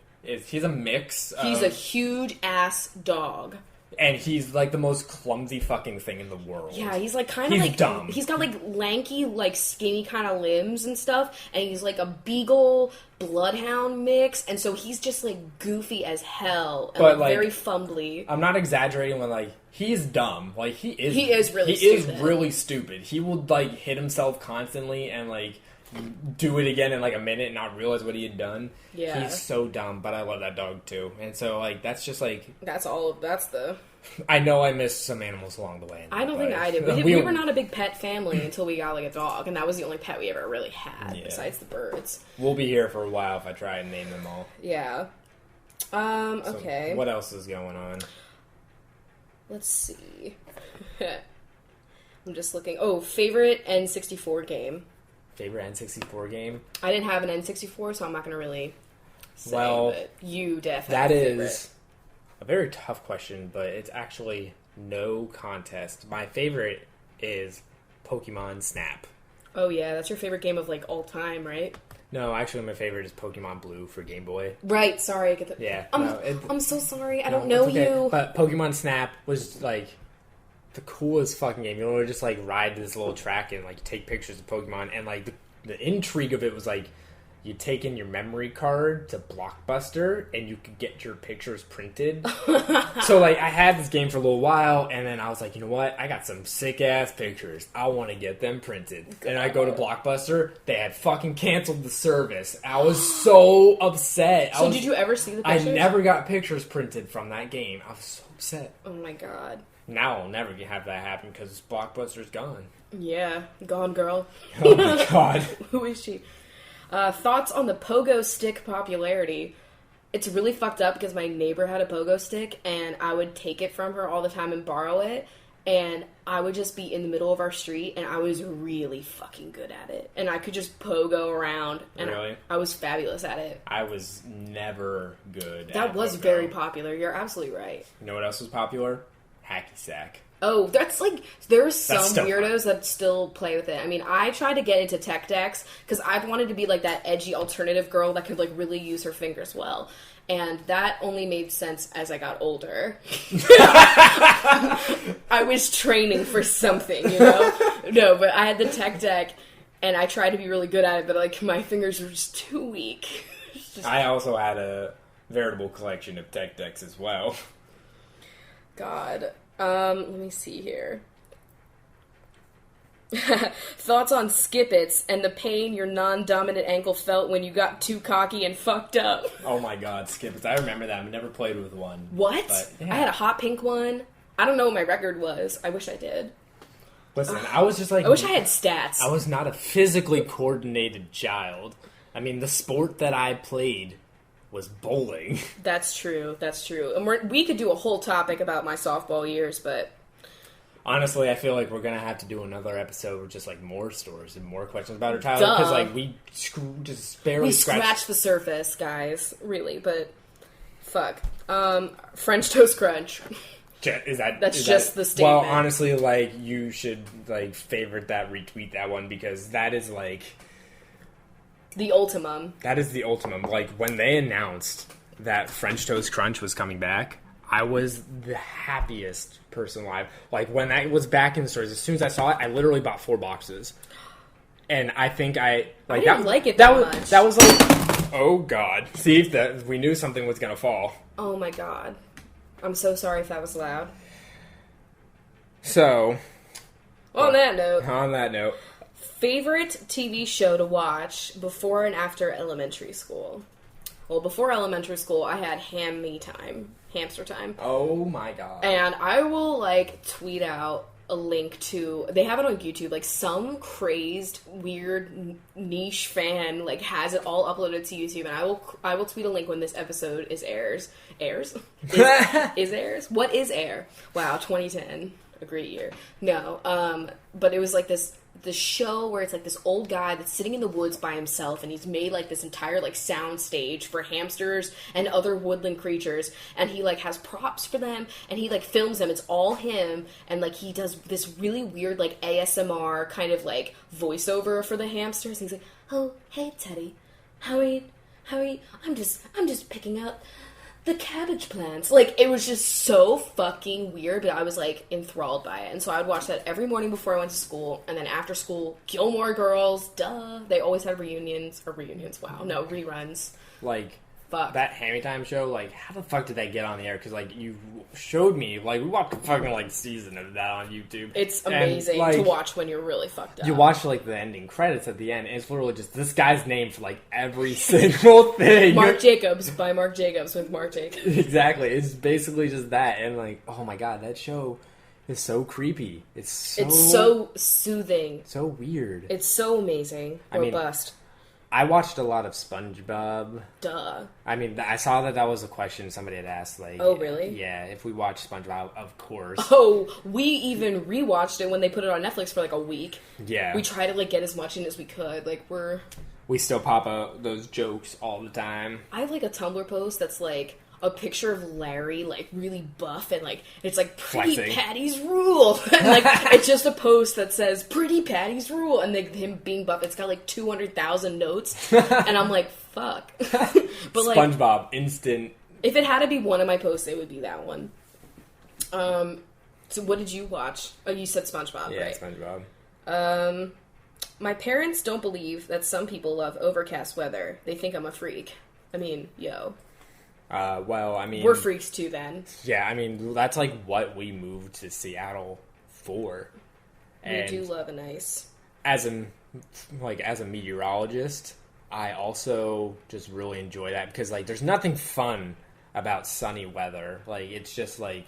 a mix. He's a of, huge ass dog. and he's like the most clumsy fucking thing in the world. Yeah, he's like kind of He's like dumb. He's got like lanky, like skinny kind of limbs and stuff, and he's like a beagle bloodhound mix, and so he's just like goofy as hell and But, like, like, very fumbly. I'm not exaggerating when like he's dumb. Like he is really he is stupid. really stupid. He will like hit himself constantly and like do it again in like a minute and not realize what he had done. Yeah. He's so dumb, but I love that dog too. And so like that's just like That's the. I know I missed some animals along the way. I don't think I did. We were not a big pet family until we got like a dog, and that was the only pet we ever really had Yeah. besides the birds. We'll be here for a while if I try and name them all. Yeah. So Okay. what else is going on? Let's see. I'm just looking. Oh, favorite N64 game. Favorite N64 game? I didn't have an N64, so I'm not going to really say, Well, but you definitely That have a favorite. is a very tough question, but it's actually no contest. My favorite is Pokemon Snap. Oh yeah, that's your favorite game of like all time, right? No, actually, my favorite is Pokemon Blue for Game Boy. Right. Sorry, I get the. Yeah, I'm so sorry. I no, don't know it's okay. you. But Pokemon Snap was like the coolest fucking game. You know, just like ride this little track and like take pictures of Pokemon, and like the intrigue of it was like you take in your memory card to Blockbuster and you could get your pictures printed. So, like, I had this game for a little while, and then I was like, you know what? I got some sick-ass pictures. I want to get them printed. And I go to Blockbuster. They had fucking canceled the service. I was so upset. So did you ever see the pictures? I never got pictures printed from that game. I was so upset. Oh, my God. Now I'll never have that happen because Blockbuster's gone. Yeah. Gone girl. Oh, my God. Who is she? Thoughts on the pogo stick popularity. It's really fucked up because my neighbor had a pogo stick and I would take it from her all the time and borrow it, and I would just be in the middle of our street and I was really fucking good at it. And I could just pogo around and really? I was fabulous at it. I was never good at That was pogo. very popular. You're absolutely right. You know what else was popular? Hacky sack. Oh, that's like, there's some still weirdos that still play with it. I mean, I tried to get into tech decks because I wanted to be like that edgy alternative girl that could like really use her fingers well. And that only made sense as I got older. I was training for something, you know? No, but I had the tech deck and I tried to be really good at it, but like my fingers were just too weak. I also had a veritable collection of tech decks as well. God. Let me see here. Thoughts on skip-its and the pain your non-dominant ankle felt when you got too cocky and fucked up. Oh my God, skip-its. I remember that. I never played with one. What? But, yeah. I had a hot pink one. I don't know what my record was. I wish I did. Listen, I was just like... I wish I had stats. I was not a physically coordinated child. I mean, the sport that I played was bowling. That's true. That's true. And we could do a whole topic about my softball years, but... Honestly, I feel like we're going to have to do another episode with just, like, more stories and more questions about our childhood. Because, like, we just barely scratched the surface, guys. Really, but... Fuck. French toast crunch. That's just the statement. Well, honestly, like, you should, like, favorite that, retweet that one, because that is, like... The ultimum. That is the ultimum. Like, when they announced that French Toast Crunch was coming back, I was the happiest person alive. Like, when that was back in the stores, as soon as I saw it, I literally bought 4 boxes. And I think I didn't like it that much. That was like, oh God. See, that we knew something was going to fall. Oh my God. I'm so sorry if that was loud. So. On that note. Favorite TV show to watch before and after elementary school? Well, before elementary school, I had hamster time. Oh my God. And I will, like, tweet out a link to, they have it on YouTube, like, some crazed, weird, niche fan, like, has it all uploaded to YouTube, and I will tweet a link when this episode airs? What is air? Wow, 2010. A great year. No, but it was like this show where it's like this old guy that's sitting in the woods by himself, and he's made like this entire like sound stage for hamsters and other woodland creatures, and he like has props for them, and he like films them. It's all him, and like he does this really weird like ASMR kind of like voiceover for the hamsters. And he's like, "Oh, hey Teddy, how are you? I'm just picking out the cabbage plants." Like, it was just so fucking weird, but I was, like, enthralled by it. And so I would watch that every morning before I went to school, and then after school, Gilmore Girls, duh. They always had reruns. Like, Fuck. That Hammy Time show, like, how the fuck did that get on the air? Because, like, you showed me, like, we watched a fucking, like, season of that on YouTube. It's amazing to watch when you're really fucked up. You watch, like, the ending credits at the end, and it's literally just this guy's name for, like, every single thing. Mark Jacobs, by Mark Jacobs, with Mark Jacobs. Exactly. It's basically just that. And, like, oh my God, that show is so creepy. It's so soothing. So weird. It's so amazing. Robust. I watched a lot of SpongeBob. Duh. I mean, I saw that was a question somebody had asked. Like, oh, really? Yeah, if we watched SpongeBob, of course. Oh, we even rewatched it when they put it on Netflix for like a week. Yeah. We tried to like get as much in as we could. Like, we still pop out those jokes all the time. I have like a Tumblr post that's like a picture of Larry, like, really buff, and, like, it's, like, Pretty Flexing. Patty's Rule. And, like, it's just a post that says, Pretty Patty's Rule, and, like, him being buff. It's got, like, 200,000 notes, and I'm like, fuck. But, like, SpongeBob, instant. If it had to be one of my posts, it would be that one. So what did you watch? Oh, you said SpongeBob, yeah, right? SpongeBob. My parents don't believe that some people love overcast weather. They think I'm a freak. I mean, yo. Well, I mean... We're freaks too, then. Yeah, I mean, that's, like, what we moved to Seattle for. We do love a nice... As a meteorologist, I also just really enjoy that because, like, there's nothing fun about sunny weather. Like, it's just, like,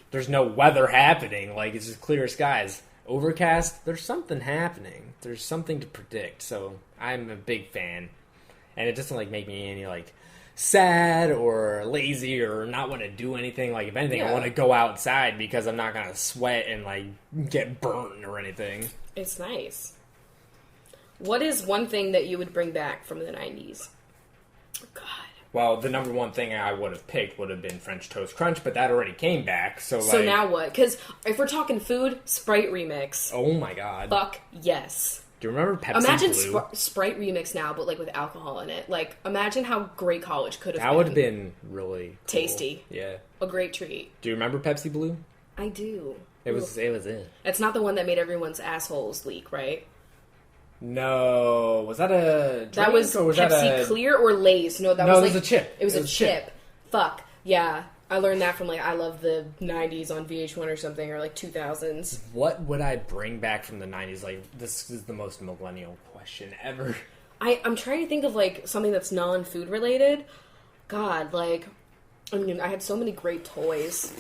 there's no weather happening. Like, it's just clear skies. Overcast, there's something happening. There's something to predict. So, I'm a big fan. And it doesn't, like, make me any, like, sad or lazy or not want to do anything. Like, if anything, I want to go outside because I'm not going to sweat and, like, get burnt or anything. It's nice. What is one thing that you would bring back from the 90s? Oh, God. Well, the number one thing I would have picked would have been French Toast Crunch, but that already came back, so So now what? Because if we're talking food, Sprite Remix. Oh my god. Fuck yes. Do you remember Pepsi Imagine Blue? Sprite Remix now, but like with alcohol in it. Like, imagine how great college could have been. That would have been really cool. Tasty. Yeah. A great treat. Do you remember Pepsi Blue? I do. It was it. It's not the one that made everyone's assholes leak, right? No. Was that a drink, that was or was Pepsi that a... Clear or Lay's? No, that it was was a chip. It was a chip. Fuck. Yeah. I learned that from, like, I love the 90s on VH1 or something, or, like, 2000s. What would I bring back from the 90s? Like, this is the most millennial question ever. I'm trying to think of, like, something that's non-food related. God, like, I mean, I had so many great toys.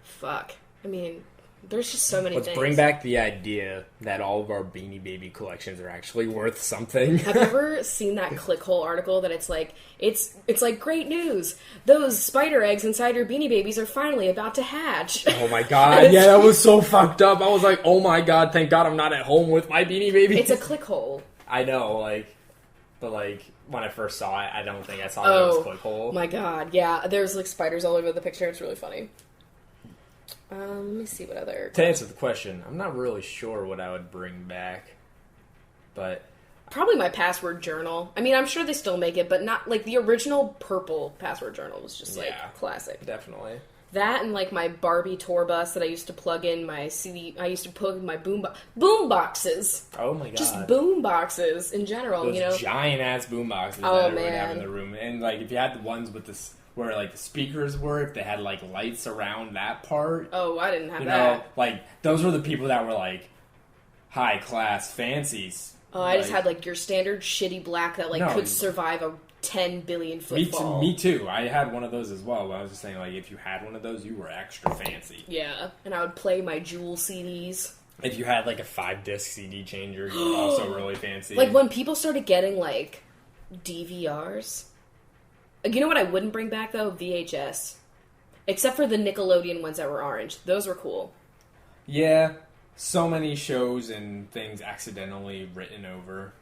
Fuck. I mean, there's just so many things. Let's bring back the idea that all of our Beanie Baby collections are actually worth something. Have you ever seen that Clickhole article that it's like, it's like, great news. Those spider eggs inside your Beanie Babies are finally about to hatch. Oh my god, yeah, that was so fucked up. I was like, oh my god, thank god I'm not at home with my Beanie Babies. It's a Clickhole. I know, like, but like, when I first saw it, I don't think I saw that it was Clickhole. My god, yeah, there's like spiders all over the picture. It's really funny. Let me see what other... To answer the question, I'm not really sure what I would bring back, but... Probably my password journal. I mean, I'm sure they still make it, but not, like, the original purple password journal was just, like, classic. Definitely. That and, like, my Barbie tour bus that I used to plug in my CD... I used to plug in my boom boxes. Oh my god. Just boom boxes in general, those you know? giant-ass boom boxes that I would have in the room. And, like, if you had the ones with this... where, like, the speakers were, if they had, like, lights around that part. Oh, I didn't have you that. know, like, those were the people that were, like, high-class fancies. Oh, I just had, like, your standard shitty black that, like, could survive a 10 billion foot fall. Me too. I had one of those as well, but I was just saying, like, if you had one of those, you were extra fancy. Yeah, and I would play my Jewel CDs. If you had, like, a 5-disc CD changer, you were also really fancy. Like, when people started getting, like, DVRs... You know what I wouldn't bring back, though? VHS. Except for the Nickelodeon ones that were orange. Those were cool. Yeah. So many shows and things accidentally written over.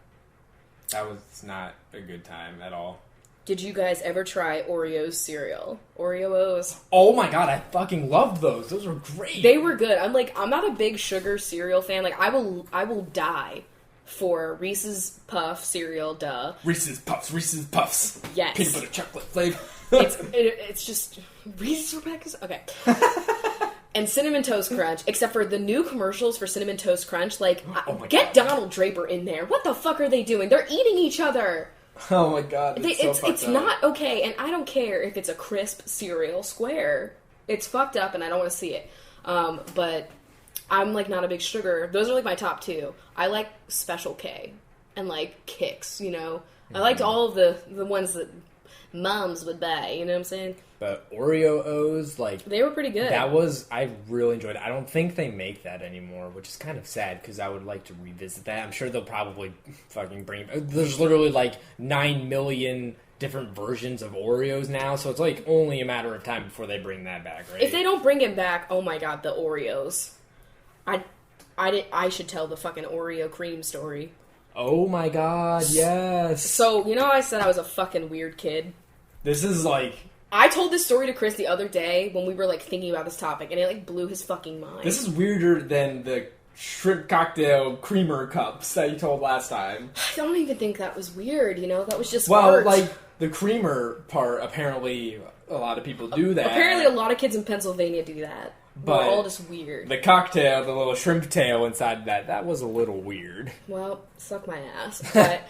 That was not a good time at all. Did you guys ever try Oreos cereal? Oreo-O's? Oh my god, I fucking loved those. Those were great. They were good. I'm not a big sugar cereal fan. Like, I will die for Reese's Puff cereal, duh. Reese's Puffs. Yes. Peanut butter chocolate flavor. it's just... Reese's Rebecca's? Okay. And Cinnamon Toast Crunch, except for the new commercials for Cinnamon Toast Crunch, like, get Donald Draper in there. What the fuck are they doing? They're eating each other. Oh my god, it's not okay, and I don't care if it's a crisp cereal square. It's fucked up, and I don't want to see it. But... I'm, like, not a big sugar. Those are, like, my top two. I like Special K and, like, Kix, you know? I liked all of the ones that moms would buy, you know what I'm saying? But Oreo-O's, like... They were pretty good. I really enjoyed it. I don't think they make that anymore, which is kind of sad, because I would like to revisit that. I'm sure they'll probably fucking bring... There's literally, like, 9 million... different versions of Oreos now, so it's like only a matter of time before they bring that back, right? If they don't bring it back, oh my god, the Oreos. I should tell the fucking Oreo cream story. Oh my god, yes. So, you know I said I was a fucking weird kid? This is like... I told this story to Chris the other day when we were, like, thinking about this topic, and it, like, blew his fucking mind. This is weirder than the shrimp cocktail creamer cups that you told last time. I don't even think that was weird, you know? That was just Well, art. like, the creamer part, apparently a lot of people do that. Apparently a lot of kids in Pennsylvania do that. But we're all just weird. The cocktail, the little shrimp tail inside that was a little weird. Well, suck my ass. But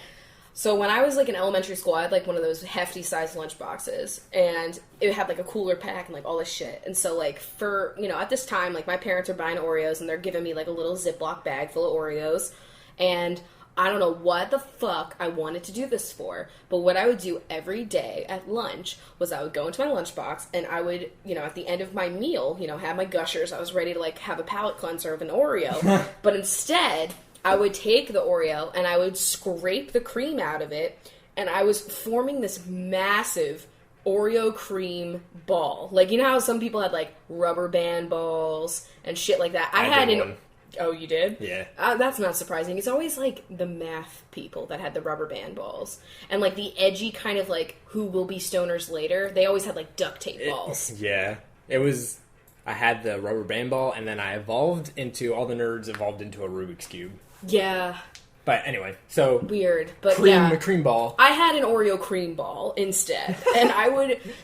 so when I was like in elementary school, I had like one of those hefty sized lunch boxes, and it had like a cooler pack and like all this shit. And so like for, at this time, like my parents are buying Oreos and they're giving me like a little Ziploc bag full of Oreos, and I don't know what the fuck I wanted to do this for, but what I would do every day at lunch was I would go into my lunchbox and I would, at the end of my meal, have my gushers. I was ready to like have a palate cleanser of an Oreo, but instead I would take the Oreo and I would scrape the cream out of it, and I was forming this massive Oreo cream ball. Like, how some people had like rubber band balls and shit like that? I had one. Oh, you did? Yeah. That's not surprising. It's always, like, the math people that had the rubber band balls. And, like, the edgy kind of, like, who will be stoners later, they always had, like, duct tape balls. Yeah. I had the rubber band ball, and then all the nerds evolved into a Rubik's Cube. Yeah. But anyway, so... Weird, but cream ball. I had an Oreo cream ball instead. And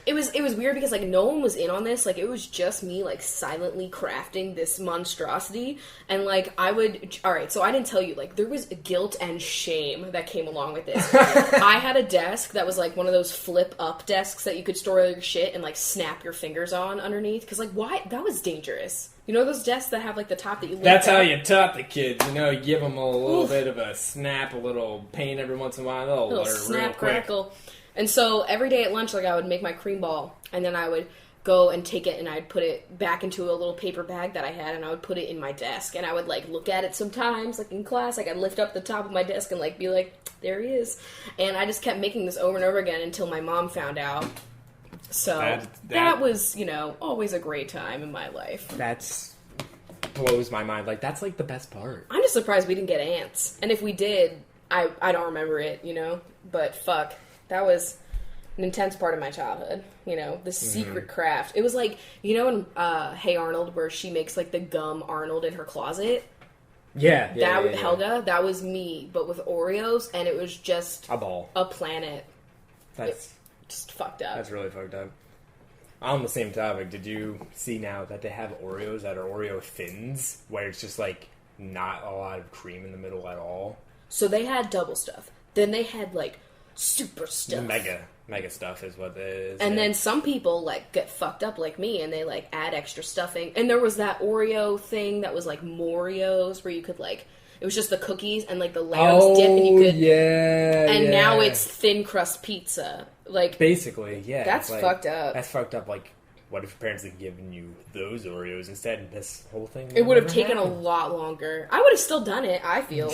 it was weird because, like, no one was in on this. Like, it was just me, like, silently crafting this monstrosity. And, like, alright, so I didn't tell you, like, there was guilt and shame that came along with this. I had a desk that was, like, one of those flip-up desks that you could store all your shit and, like, snap your fingers on underneath. Because, like, why? That was dangerous. You know those desks that have, like, the top that you lift That's up? how you taught the kids, you give them a little bit of a snap, a little pain every once in a while, they'll learn snap, real quick. crackle. And so every day at lunch, like, I would make my cream ball, and then I would go and take it, and I'd put it back into a little paper bag that I had, and I would put it in my desk, and I would, like, look at it sometimes, like, in class, like, I'd lift up the top of my desk and, like, be like, there he is. And I just kept making this over and over again until my mom found out. So that was, always a great time in my life. That's... blows my mind. Like, that's like the best part. I'm just surprised we didn't get ants. And if we did, I don't remember it, But fuck, that was an intense part of my childhood, the secret craft. It was like, in Hey Arnold, where she makes like the gum Arnold in her closet. Yeah. Helga, that was me, but with Oreos, and it was just a ball. A planet. That's just fucked up. That's really fucked up. On the same topic, did you see now that they have Oreos that are Oreo Thins, where it's just, like, not a lot of cream in the middle at all? So they had double stuff. Then they had, like, super stuff. Mega stuff is what it is. And then some people, like, get fucked up like me, and they, like, add extra stuffing. And there was that Oreo thing that was, like, Moreos, where you could, like... It was just the cookies and, like, the Lamb's dip, and you could... And now it's thin crust pizza. Like... Basically, yeah. That's like, fucked up. That's fucked up. Like, what if your parents had given you those Oreos instead of this whole thing? It would have taken a lot longer. I would have still done it, I feel.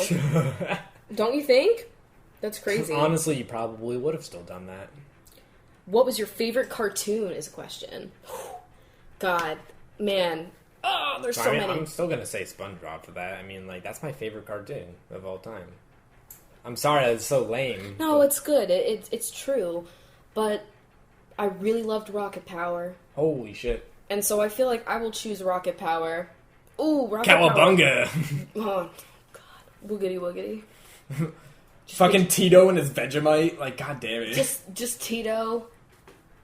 Don't you think? That's crazy. Honestly, you probably would have still done that. What was your favorite cartoon is a question. God, man... Oh, there's so many. I'm still going to say SpongeBob for that. I mean, like, that's my favorite cartoon of all time. I'm sorry, that's so lame. No, it's good. It's true. But I really loved Rocket Power. Holy shit. And so I feel like I will choose Rocket Power. Ooh, Rocket Cowabunga! Power. Oh, God. Woogity woogity. Fucking Tito and his Vegemite. Like, god damn it. Just Tito.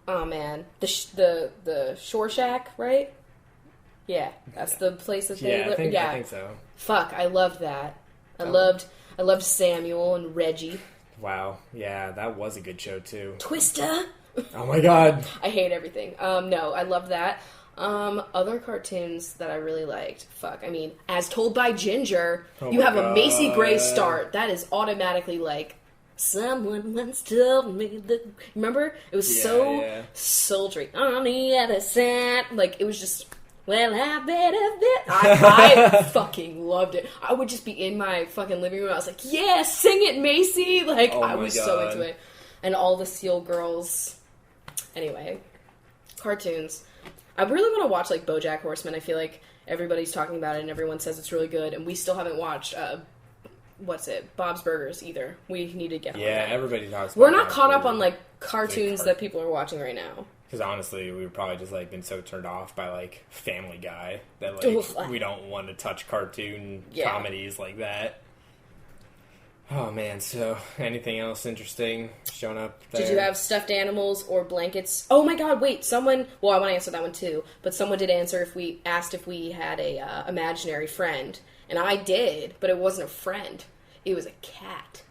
Oh, man. The Shore Shack, right? Yeah, that's the place that they live. I think so. Fuck, I loved that. I loved Samuel and Reggie. Wow, yeah, that was a good show too. Twister. Oh my god. I hate everything. No, I love that. Other cartoons that I really liked. Fuck, I mean, As Told by Ginger. You have a Macy Gray start. That is automatically like, someone once told me that... Remember? It was so sultry. On the other side. Like, it was just... Well, I bet. I fucking loved it. I would just be in my fucking living room. I was like, yeah, sing it, Macy. Like, I was so into it. And all the Seal Girls. Anyway, cartoons. I really want to watch, like, BoJack Horseman. I feel like everybody's talking about it and everyone says it's really good. And we still haven't watched, Bob's Burgers either. We need to get on that. Everybody talks about it. We're not caught up on, like, cartoons that people are watching right now. Because honestly, we've probably just, like, been so turned off by, like, Family Guy that, like, we don't want to touch cartoon comedies like that. Oh man, so anything else interesting showing up there? Did you have stuffed animals or blankets? Oh my god, wait, someone... Well, I want to answer that one too, but someone did answer if we asked if we had a imaginary friend. And I did, but it wasn't a friend. It was a cat.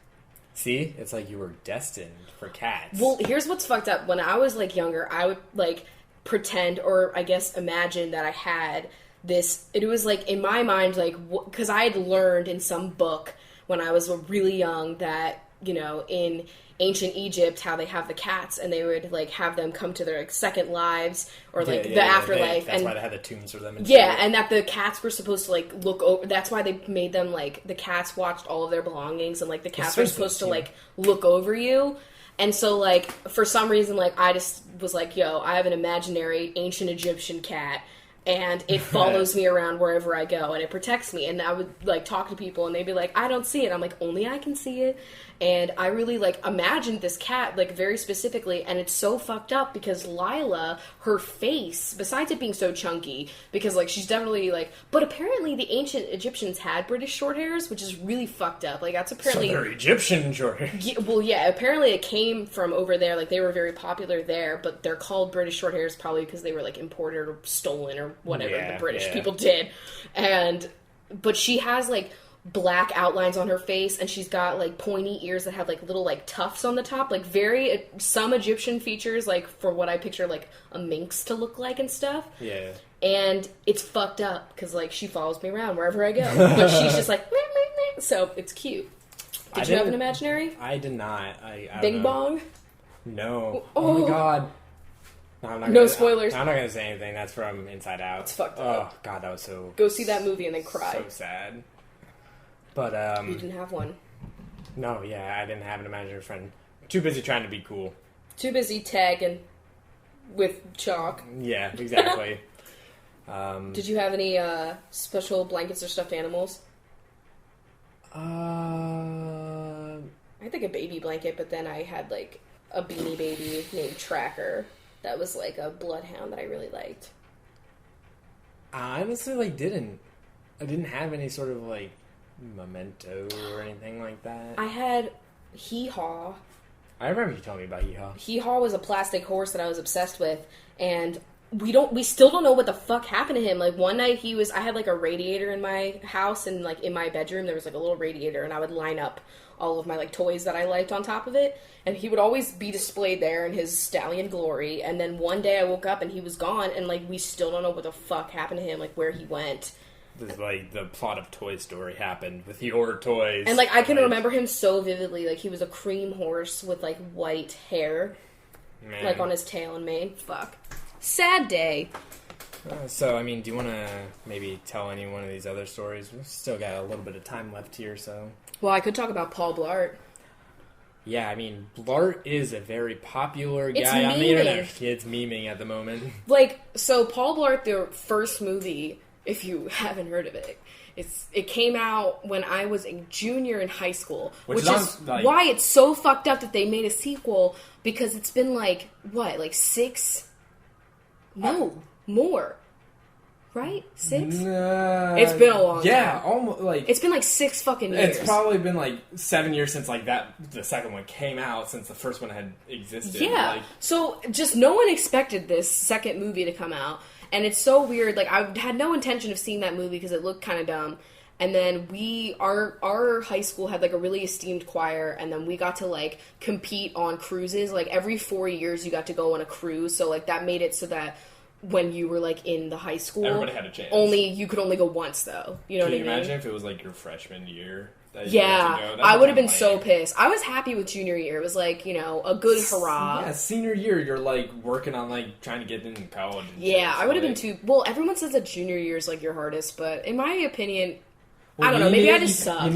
See? It's like you were destined for cats. Well, here's what's fucked up. When I was, like, younger, I would, like, pretend or, I guess, imagine that I had this... It was, like, in my mind, like... Because I had learned in some book when I was really young that, you know, in ancient Egypt, how they have the cats, and they would, like, have them come to their, like, second lives, or, like, the afterlife. That's why they had the tombs for them. And yeah, and that the cats were supposed to, like, look over... That's why they made them, like, the cats watched all of their belongings, and, like, the cats were supposed to, like, look over you. And so, like, for some reason, like, I just was like, yo, I have an imaginary ancient Egyptian cat, and it follows me around wherever I go, and it protects me. And I would, like, talk to people, and they'd be like, I don't see it. I'm like, only I can see it. And I really, like, imagined this cat, like, very specifically, and it's so fucked up because Lila, her face, besides it being so chunky, because, like, she's definitely, like... But apparently the ancient Egyptians had British short hairs, which is really fucked up. Like, that's apparently... So they're Egyptian short hairs. Yeah, well, yeah, apparently it came from over there. Like, they were very popular there, but they're called British short hairs probably because they were, like, imported or stolen or whatever the British people did. But she has, like... black outlines on her face, and she's got, like, pointy ears that have, like, little, like, tufts on the top, like, very, some Egyptian features, like, for what I picture, like, a minx to look like and stuff. Yeah. And it's fucked up, because, like, she follows me around wherever I go, but she's just like, meh, meh, meh. So, it's cute. Did you have an imaginary? I did not. I Bing Bong? No. Oh my god. No spoilers. I'm not gonna say anything. That's from Inside Out. It's fucked up. Oh god, that was so... Go see that movie and then cry. So sad. But, You didn't have one. No, yeah, I didn't have an imaginary friend. Too busy trying to be cool. Too busy tagging with chalk. Yeah, exactly. Did you have any special blankets or stuffed animals? I had, like, a baby blanket, but then I had, like, a Beanie Baby named Tracker that was, like, a bloodhound that I really liked. I honestly, like, didn't. I didn't have any sort of, like, memento or anything like that. I had Hee Haw. I remember you telling me about Hee Haw. Hee Haw was a plastic horse that I was obsessed with, and we still don't know what the fuck happened to him. Like, one night I had, like, a radiator in my house, and, like, in my bedroom there was, like, a little radiator, and I would line up all of my, like, toys that I liked on top of it, and he would always be displayed there in his stallion glory. And then one day I woke up and he was gone, and, like, we still don't know what the fuck happened to him, like, where he went. This, like, the plot of Toy Story happened with your toys. And, like, I can remember him so vividly. Like, he was a cream horse with, like, white hair. Man. Like, on his tail and mane. Fuck. Sad day. So, I mean, do you want to maybe tell any one of these other stories? We've still got a little bit of time left here, so... Well, I could talk about Paul Blart. Yeah, I mean, Blart is a very popular guy on the internet. It's memeing at the moment. Like, so Paul Blart, the first movie... If you haven't heard of it, it came out when I was a junior in high school, which is why it's so fucked up that they made a sequel, because it's been like, what, like 6? No, more. Right? 6? It's been a long time. Yeah, almost like... It's been like 6 fucking years. It's probably been like 7 years since like the second one came out, since the first one had existed. Yeah, like, so just no one expected this second movie to come out. And it's so weird. Like, I had no intention of seeing that movie because it looked kind of dumb. And then our high school had, like, a really esteemed choir, and then we got to, like, compete on cruises. Like, every 4 years you got to go on a cruise. So, like, that made it so that when you were, like, in the high school... Everybody had a chance. You could only go once, though. You know what I mean? Can you imagine if it was, like, your freshman year? Yeah, I would have been so pissed. I was happy with junior year. It was like, you know, a good hurrah. Yeah, senior year, you're like working on like trying to get into college. Yeah, I would have been too. Well, everyone says that junior year is like your hardest, but in my opinion, I don't know. Maybe I just suck. You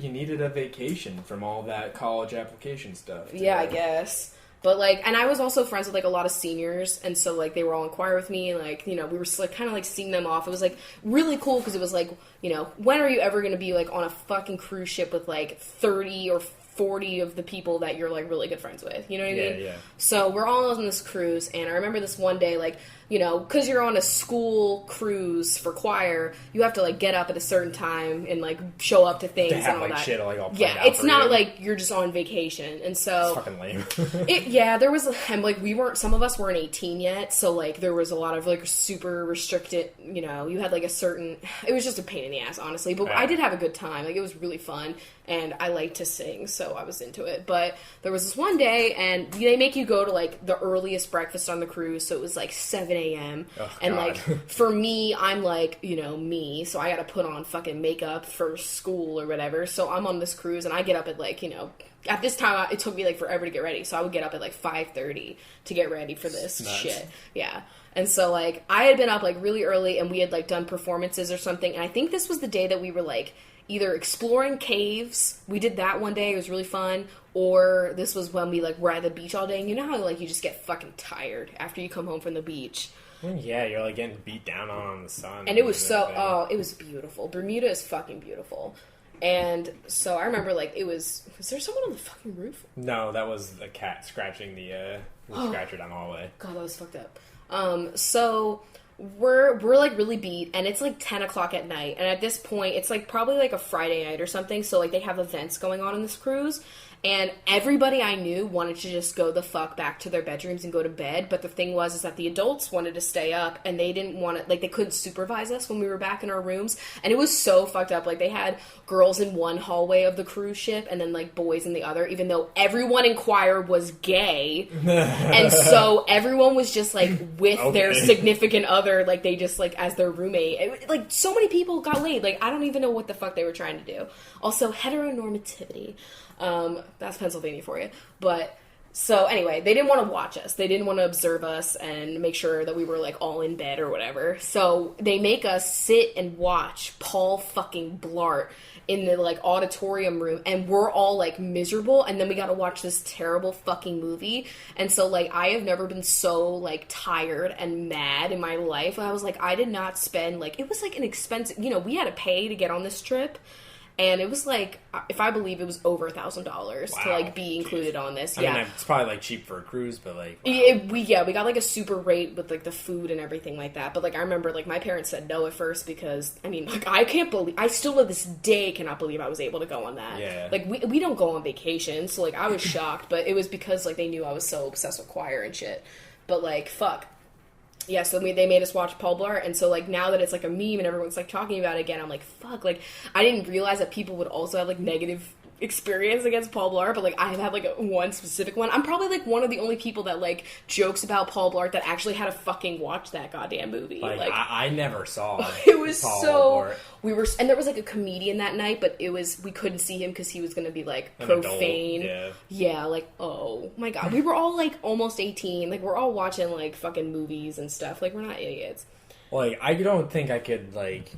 needed a vacation from all that college application stuff. Yeah, I guess. But, like, and I was also friends with, like, a lot of seniors, and so, like, they were all in choir with me, and, like, you know, we were, like, kind of, like, seeing them off. It was, like, really cool, because it was, like, you know, when are you ever going to be, like, on a fucking cruise ship with, like, 30 or 40 of the people that you're, like, really good friends with, you know what I mean? Yeah. So, we're all on this cruise, and I remember this one day, like, because you're on a school cruise for choir, you have to, like, get up at a certain time and, like, show up to things They have, and all like, that. shit, like, all planned yeah, out it's for not you. like you're just on vacation. And so... It's fucking lame. there was... And, like, some of us weren't 18 yet, so, like, there was a lot of, like, super restricted, you had, like, a certain... It was just a pain in the ass, honestly. But I did have a good time. Like, it was really fun, and I like to sing, so I was into it. But there was this one day, and they make you go to, like, the earliest breakfast on the cruise, so it was, like, 7 a.m. Oh, and, God. like, for me, I'm, like, me, so I gotta put on fucking makeup for school or whatever, so I'm on this cruise, and I get up at, like, at this time, it took me, like, forever to get ready, so I would get up at, like, 5:30 to get ready for this shit. Yeah. And so, like, I had been up, like, really early, and we had, like, done performances or something, and I think this was the day that we were, like, either exploring caves, we did that one day, it was really fun, or this was when we, like, were at the beach all day, and you know how, like, you just get fucking tired after you come home from the beach. Yeah, you're, like, getting beat down on the sun. And it was it was beautiful. Bermuda is fucking beautiful. And so I remember, like, was there someone on the fucking roof? No, that was a cat scratching the scratcher down the hallway. God, that was fucked up. So we're like really beat, and it's like 10 o'clock at night, and at this point it's like probably like a Friday night or something, so like they have events going on in this cruise, and everybody I knew wanted to just go the fuck back to their bedrooms and go to bed, but the thing is that the adults wanted to stay up, and they didn't want to, like, they couldn't supervise us when we were back in our rooms, and it was so fucked up. Like, they had girls in one hallway of the cruise ship, and then, like, boys in the other, even though everyone in choir was gay, and so everyone was just, like, with their significant other, like, they just, like, as their roommate. Like, so many people got laid. Like, I don't even know what the fuck they were trying to do. Also, heteronormativity. That's Pennsylvania for you. But, so anyway, they didn't want to watch us. They didn't want to observe us and make sure that we were, like, all in bed or whatever. So they make us sit and watch Paul fucking Blart in the, like, auditorium room, and we're all, like, miserable, and then we gotta watch this terrible fucking movie. And so, like, I have never been so, like, tired and mad in my life. I was like, I did not spend, like, it was, like, an expensive, we had to pay to get on this trip. And it was, like, if I believe it was over $1,000 to, like, be included on this. I mean, it's probably, like, cheap for a cruise, but, like, wow. We got, like, a super rate with, like, the food and everything like that. But, like, I remember, like, my parents said no at first because, I mean, like, I still to this day cannot believe I was able to go on that. Yeah. Like, we don't go on vacation, so, like, I was shocked. But it was because, like, they knew I was so obsessed with choir and shit. But, like, fuck. Yeah, so they made us watch Paul Blart, and so, like, now that it's, like, a meme and everyone's, like, talking about it again, I'm like, fuck, like, I didn't realize that people would also have, like, negative experience against Paul Blart, but, like, I have had, like, one specific one. I'm probably, like, one of the only people that, like, jokes about Paul Blart that actually had to fucking watch that goddamn movie. Like, I never saw it was Paul so... Blart. And there was, like, a comedian that night, but we couldn't see him because he was gonna be, like, profane. Adult, yeah, like, oh my god. We were all, like, almost 18. Like, we're all watching, like, fucking movies and stuff. Like, we're not idiots. Like, I don't think I could, like...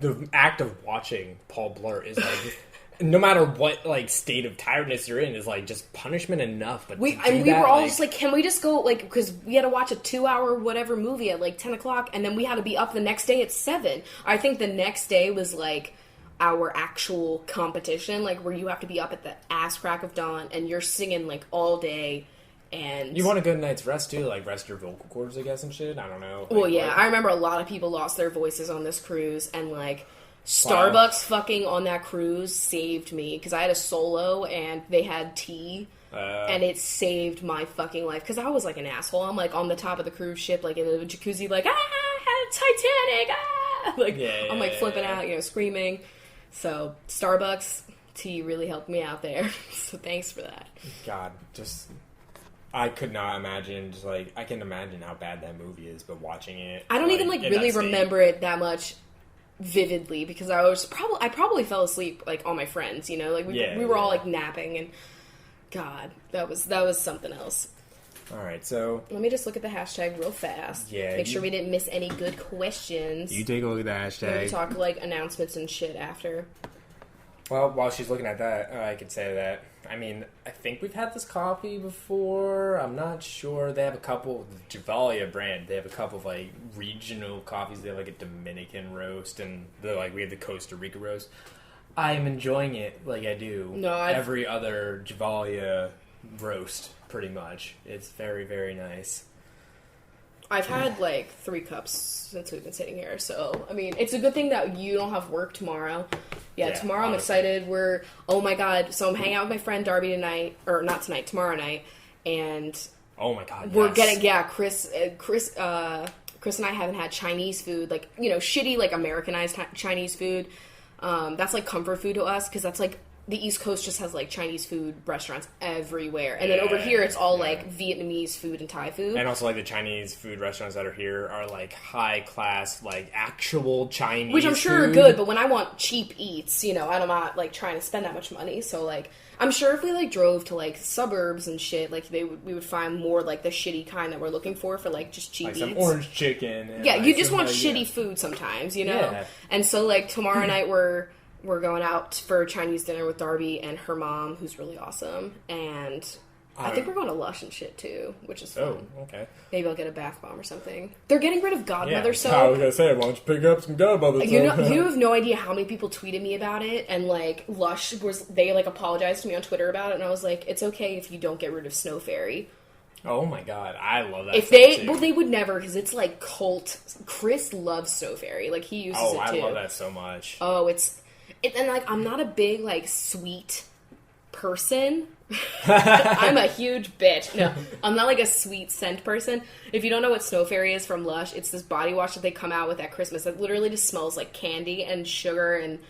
The act of watching Paul Blart is, like... no matter what, like, state of tiredness you're in is, like, just punishment enough. But we were all just like, can we just go, like, because we had to watch a 2-hour whatever movie at, like, 10 o'clock, and then we had to be up the next day at 7. I think the next day was, like, our actual competition, like, where you have to be up at the ass crack of dawn, and you're singing, like, all day, and... You want a good night's rest, too? Like, rest your vocal cords, I guess, and shit? I don't know. Like, well, yeah, I remember a lot of people lost their voices on this cruise, and, like... Starbucks fucking on that cruise saved me because I had a solo and they had tea and it saved my fucking life because I was like an asshole. I'm like on the top of the cruise ship, like in the jacuzzi, like Titanic, like I'm like flipping out, screaming. So Starbucks tea really helped me out there. So thanks for that. God, just I could not imagine. Just like I can imagine how bad that movie is, but watching it, I don't even like really remember it that much. Vividly because I probably fell asleep like all my friends, like we were all like napping and God, that was something else. All right, so let me just look at the hashtag real fast. Yeah, make sure we didn't miss any good questions. You take a look at the hashtag. We'll talk like announcements and shit after. Well, while she's looking at that, I could say that. I mean, I think we've had this coffee before. I'm not sure. They have a couple, the Javalia brand. They have a couple of like regional coffees. They have like a Dominican roast, and we have the Costa Rica roast. I am enjoying it like I do every other Javalia roast, pretty much. It's very, very nice. I've had like 3 cups since we've been sitting here, so I mean, it's a good thing that you don't have work tomorrow. Yeah, tomorrow honestly. I'm excited. Oh my god, so I'm hanging out with my friend Darby tonight, or not tonight, tomorrow night, and oh my god, we're getting Chris and I haven't had Chinese food, like, you know, shitty, like, Americanized Chinese food. That's, like, comfort food to us, because that's, like, the East Coast just has, like, Chinese food restaurants everywhere. And then over here, it's all, like, Vietnamese food and Thai food. And also, like, the Chinese food restaurants that are here are, like, high-class, like, actual Chinese which I'm sure food. Are good, but when I want cheap eats, you know, I'm not, like, trying to spend that much money. So, like, I'm sure if we, like, drove to, like, suburbs and shit, like, we would find more, like, the shitty kind that we're looking for, like, just cheap like eats. some orange chicken. And, yeah, like, you just want shitty food sometimes, you know? Yeah. And so, like, tomorrow night we're going out for Chinese dinner with Darby and her mom, who's really awesome, and I think we're going to Lush and shit, too, which is fun. Oh, okay. Maybe I'll get a bath bomb or something. They're getting rid of Godmother soap. I was going to say, why don't you pick up some Godmother soap? You have no idea how many people tweeted me about it, and, like, Lush, they, like, apologized to me on Twitter about it, and I was like, it's okay if you don't get rid of Snow Fairy. Oh my god, I love that. Well, they would never, because it's, like, cult. Chris loves Snow Fairy. Like, he uses it, too. I love that so much. Oh, and, like, I'm not a big, like, sweet person. I'm a huge bitch. No, I'm not, like, a sweet scent person. If you don't know what Snow Fairy is from Lush, it's this body wash that they come out with at Christmas that literally just smells like candy and sugar, and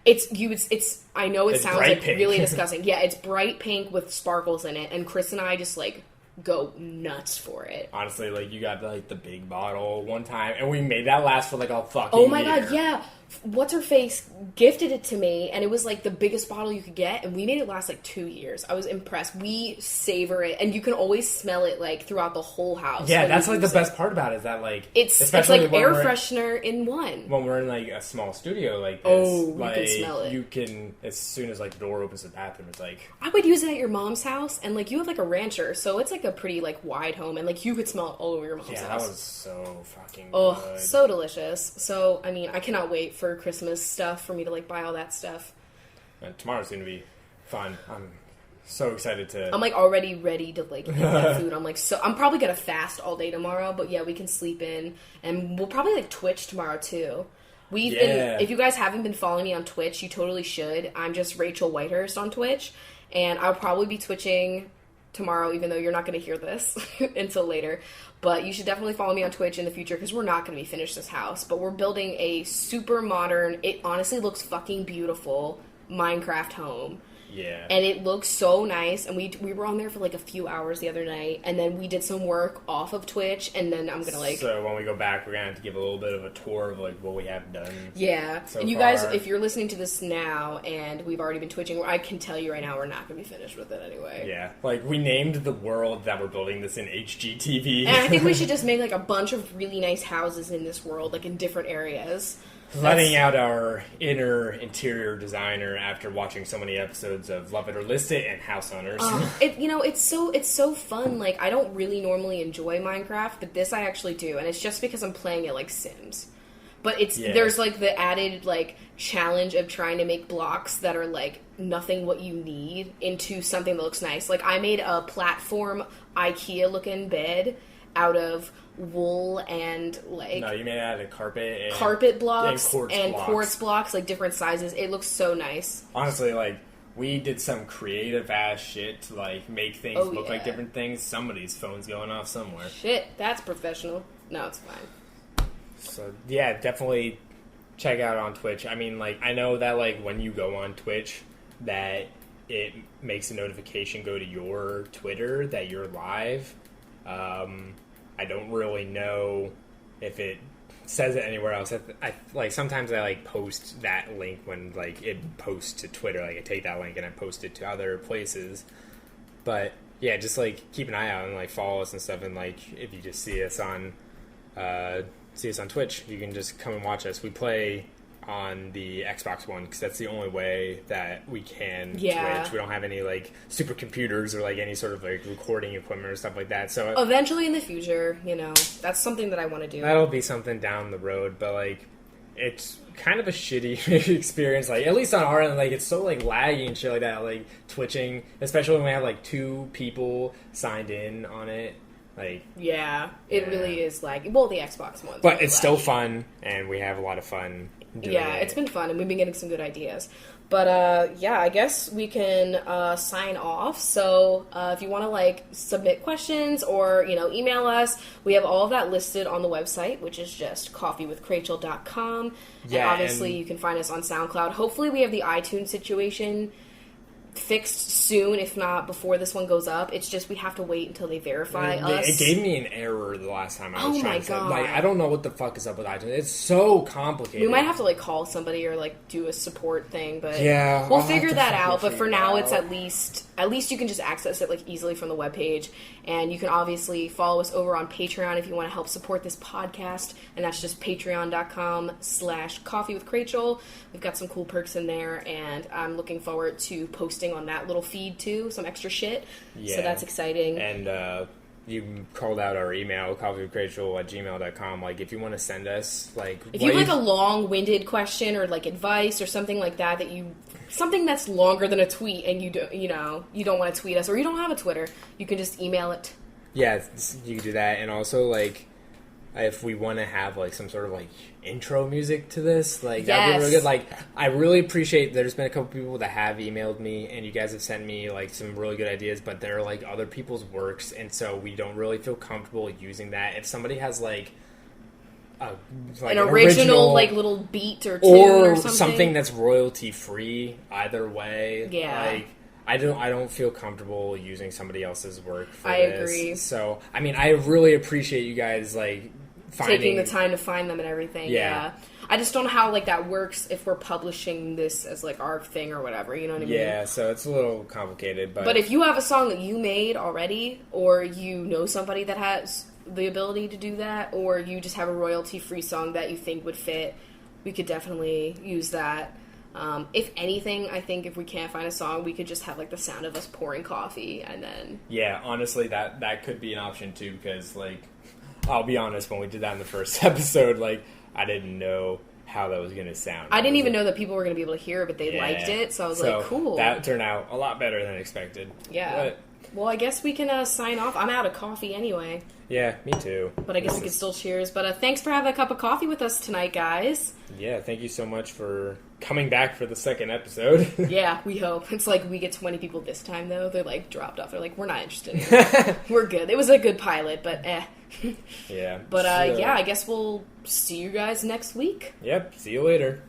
I know it sounds, like, pink. Really disgusting. Yeah, it's bright pink with sparkles in it, and Chris and I just, like, go nuts for it. Honestly, like, you got, like, the big bottle one time, and we made that last for, like, a fucking Oh my year. god, yeah. What's-her-face gifted it to me, and it was, like, the biggest bottle you could get, and we made it last, like, 2 years. I was impressed. We savor it, and you can always smell it, like, throughout the whole house. Yeah, that's, like, the best part about it, is that, like... It's like air freshener in one. When we're in, like, a small studio like this, you like, can smell it. You can, as soon as, like, the door opens to the bathroom, it's like... I would use it at your mom's house, and, like, you have, like, a rancher, so it's, like, a pretty, like, wide home, and, like, you could smell it all over your mom's house. Yeah, that was so fucking good. Oh, so delicious. So, I mean, I cannot wait for Christmas stuff for me to, like, buy all that stuff. And tomorrow's gonna be fun. I'm so excited to... I'm, like, already ready to, like, eat that food. I'm probably gonna fast all day tomorrow, but yeah, we can sleep in, and we'll probably, like, Twitch tomorrow, too. If you guys haven't been following me on Twitch, you totally should. I'm just Rachel Whitehurst on Twitch, and I'll probably be Twitching tomorrow, even though you're not going to hear this until later. But you should definitely follow me on Twitch in the future, because we're not going to be finished this house. But we're building a super modern, it honestly looks fucking beautiful, Minecraft home. Yeah. And it looks so nice, and we were on there for, like, a few hours the other night, and then we did some work off of Twitch, and then I'm gonna, like... So when we go back, we're gonna have to give a little bit of a tour of, like, what we have done. Yeah. So and you far. guys, if you're listening to this now, and we've already been Twitching, I can tell you right now we're not gonna be finished with it anyway. Yeah. Like, we named the world that we're building this in HGTV. And I think we should just make, like, a bunch of really nice houses in this world, like, in different areas. Letting out our interior designer after watching so many episodes of Love It or List It and House Hunters. It's so fun. Like, I don't really normally enjoy Minecraft, but this I actually do, and it's just because I'm playing it like Sims. But there's, like, the added, like, challenge of trying to make blocks that are, like, nothing what you need into something that looks nice. Like, I made a platform IKEA-looking bed out of wool and, like... No, you made it out of carpet and... Carpet blocks and quartz blocks, like, different sizes. It looks so nice. Honestly, like, we did some creative-ass shit to, like, make things look like different things. Somebody's phone's going off somewhere. Shit, that's professional. No, it's fine. So, yeah, definitely check out on Twitch. I mean, like, I know that, like, when you go on Twitch, that it makes a notification go to your Twitter that you're live. I don't really know if it says it anywhere else. Like, sometimes I, like, post that link when, like, it posts to Twitter. Like, I take that link and I post it to other places. But, yeah, just, like, keep an eye out and, like, follow us and stuff. And, like, if you just see us on Twitch, you can just come and watch us. We play on the Xbox One, because that's the only way that we can Twitch. We don't have any, like, supercomputers or, like, any sort of, like, recording equipment or stuff like that. So eventually in the future, you know, that's something that I want to do. That'll be something down the road, but, like, it's kind of a shitty experience. Like, at least on our end, like, it's so, like, laggy and shit like that. Like, twitching, especially when we have, like, 2 people signed in on it. Like, yeah, it really is laggy. Well, the Xbox one. But it's still fun, and we have a lot of fun doing it. It's been fun, and we've been getting some good ideas. But, yeah, I guess we can sign off. So if you want to, like, submit questions or, email us, we have all of that listed on the website, which is just coffeewithcrachel.com. Yeah, and obviously you can find us on SoundCloud. Hopefully we have the iTunes situation fixed soon, if not before this one goes up. It's just we have to wait until they verify us. It gave me an error the last time I was trying to God. Like, I don't know what the fuck is up with iTunes. It's so complicated. We might have to, like, call somebody or, like, do a support thing, but yeah, we'll figure that out. But for now, it's at least you can just access it, like, easily from the webpage. And you can obviously follow us over on Patreon if you want to help support this podcast. And that's just patreon.com/coffeewithcrachel. We've got some cool perks in there, and I'm looking forward to posting on that little feed, too. Some extra shit. Yeah. So that's exciting. And, you called out our email, coffeewithcrachel@gmail.com. Like, if you want to send us, like... If you have, like, a long-winded question or, like, advice or something like that something that's longer than a tweet and you don't want to tweet us or you don't have a Twitter, you can just email it. Yeah, you can do that. And also, like, if we want to have, like, some sort of, like, intro music to this, like, that'd be really good. Like, I really appreciate there's been a couple people that have emailed me, and you guys have sent me, like, some really good ideas, but they're, like, other people's works, and so we don't really feel comfortable using that. If somebody has, like an original, like, little beat or tune or something that's royalty free, either way, like, I don't feel comfortable using somebody else's work for this. I agree. So, I mean, I really appreciate you guys, like, taking the time to find them and everything. Yeah. I just don't know how, like, that works if we're publishing this as, like, our thing or whatever, you know what I mean? Yeah, so it's a little complicated, but if you have a song that you made already, or you know somebody that has the ability to do that, or you just have a royalty-free song that you think would fit, we could definitely use that. If anything, I think if we can't find a song, we could just have, like, the sound of us pouring coffee, and then... Yeah, honestly, that could be an option, too, because, like... I'll be honest, when we did that in the first episode, like, I didn't know how that was going to sound. I didn't even know that people were going to be able to hear it, but they liked it, so I was like, cool. That turned out a lot better than expected. Yeah. Well, I guess we can sign off. I'm out of coffee anyway. Yeah, me too. But I guess we could still cheers. But thanks for having a cup of coffee with us tonight, guys. Yeah, thank you so much for coming back for the second episode. Yeah, we hope. It's like we get 20 people this time, though. They're, like, dropped off. They're like, we're not interested anymore. We're good. It was a good pilot, but Yeah. But, yeah, I guess we'll see you guys next week. Yep, see you later.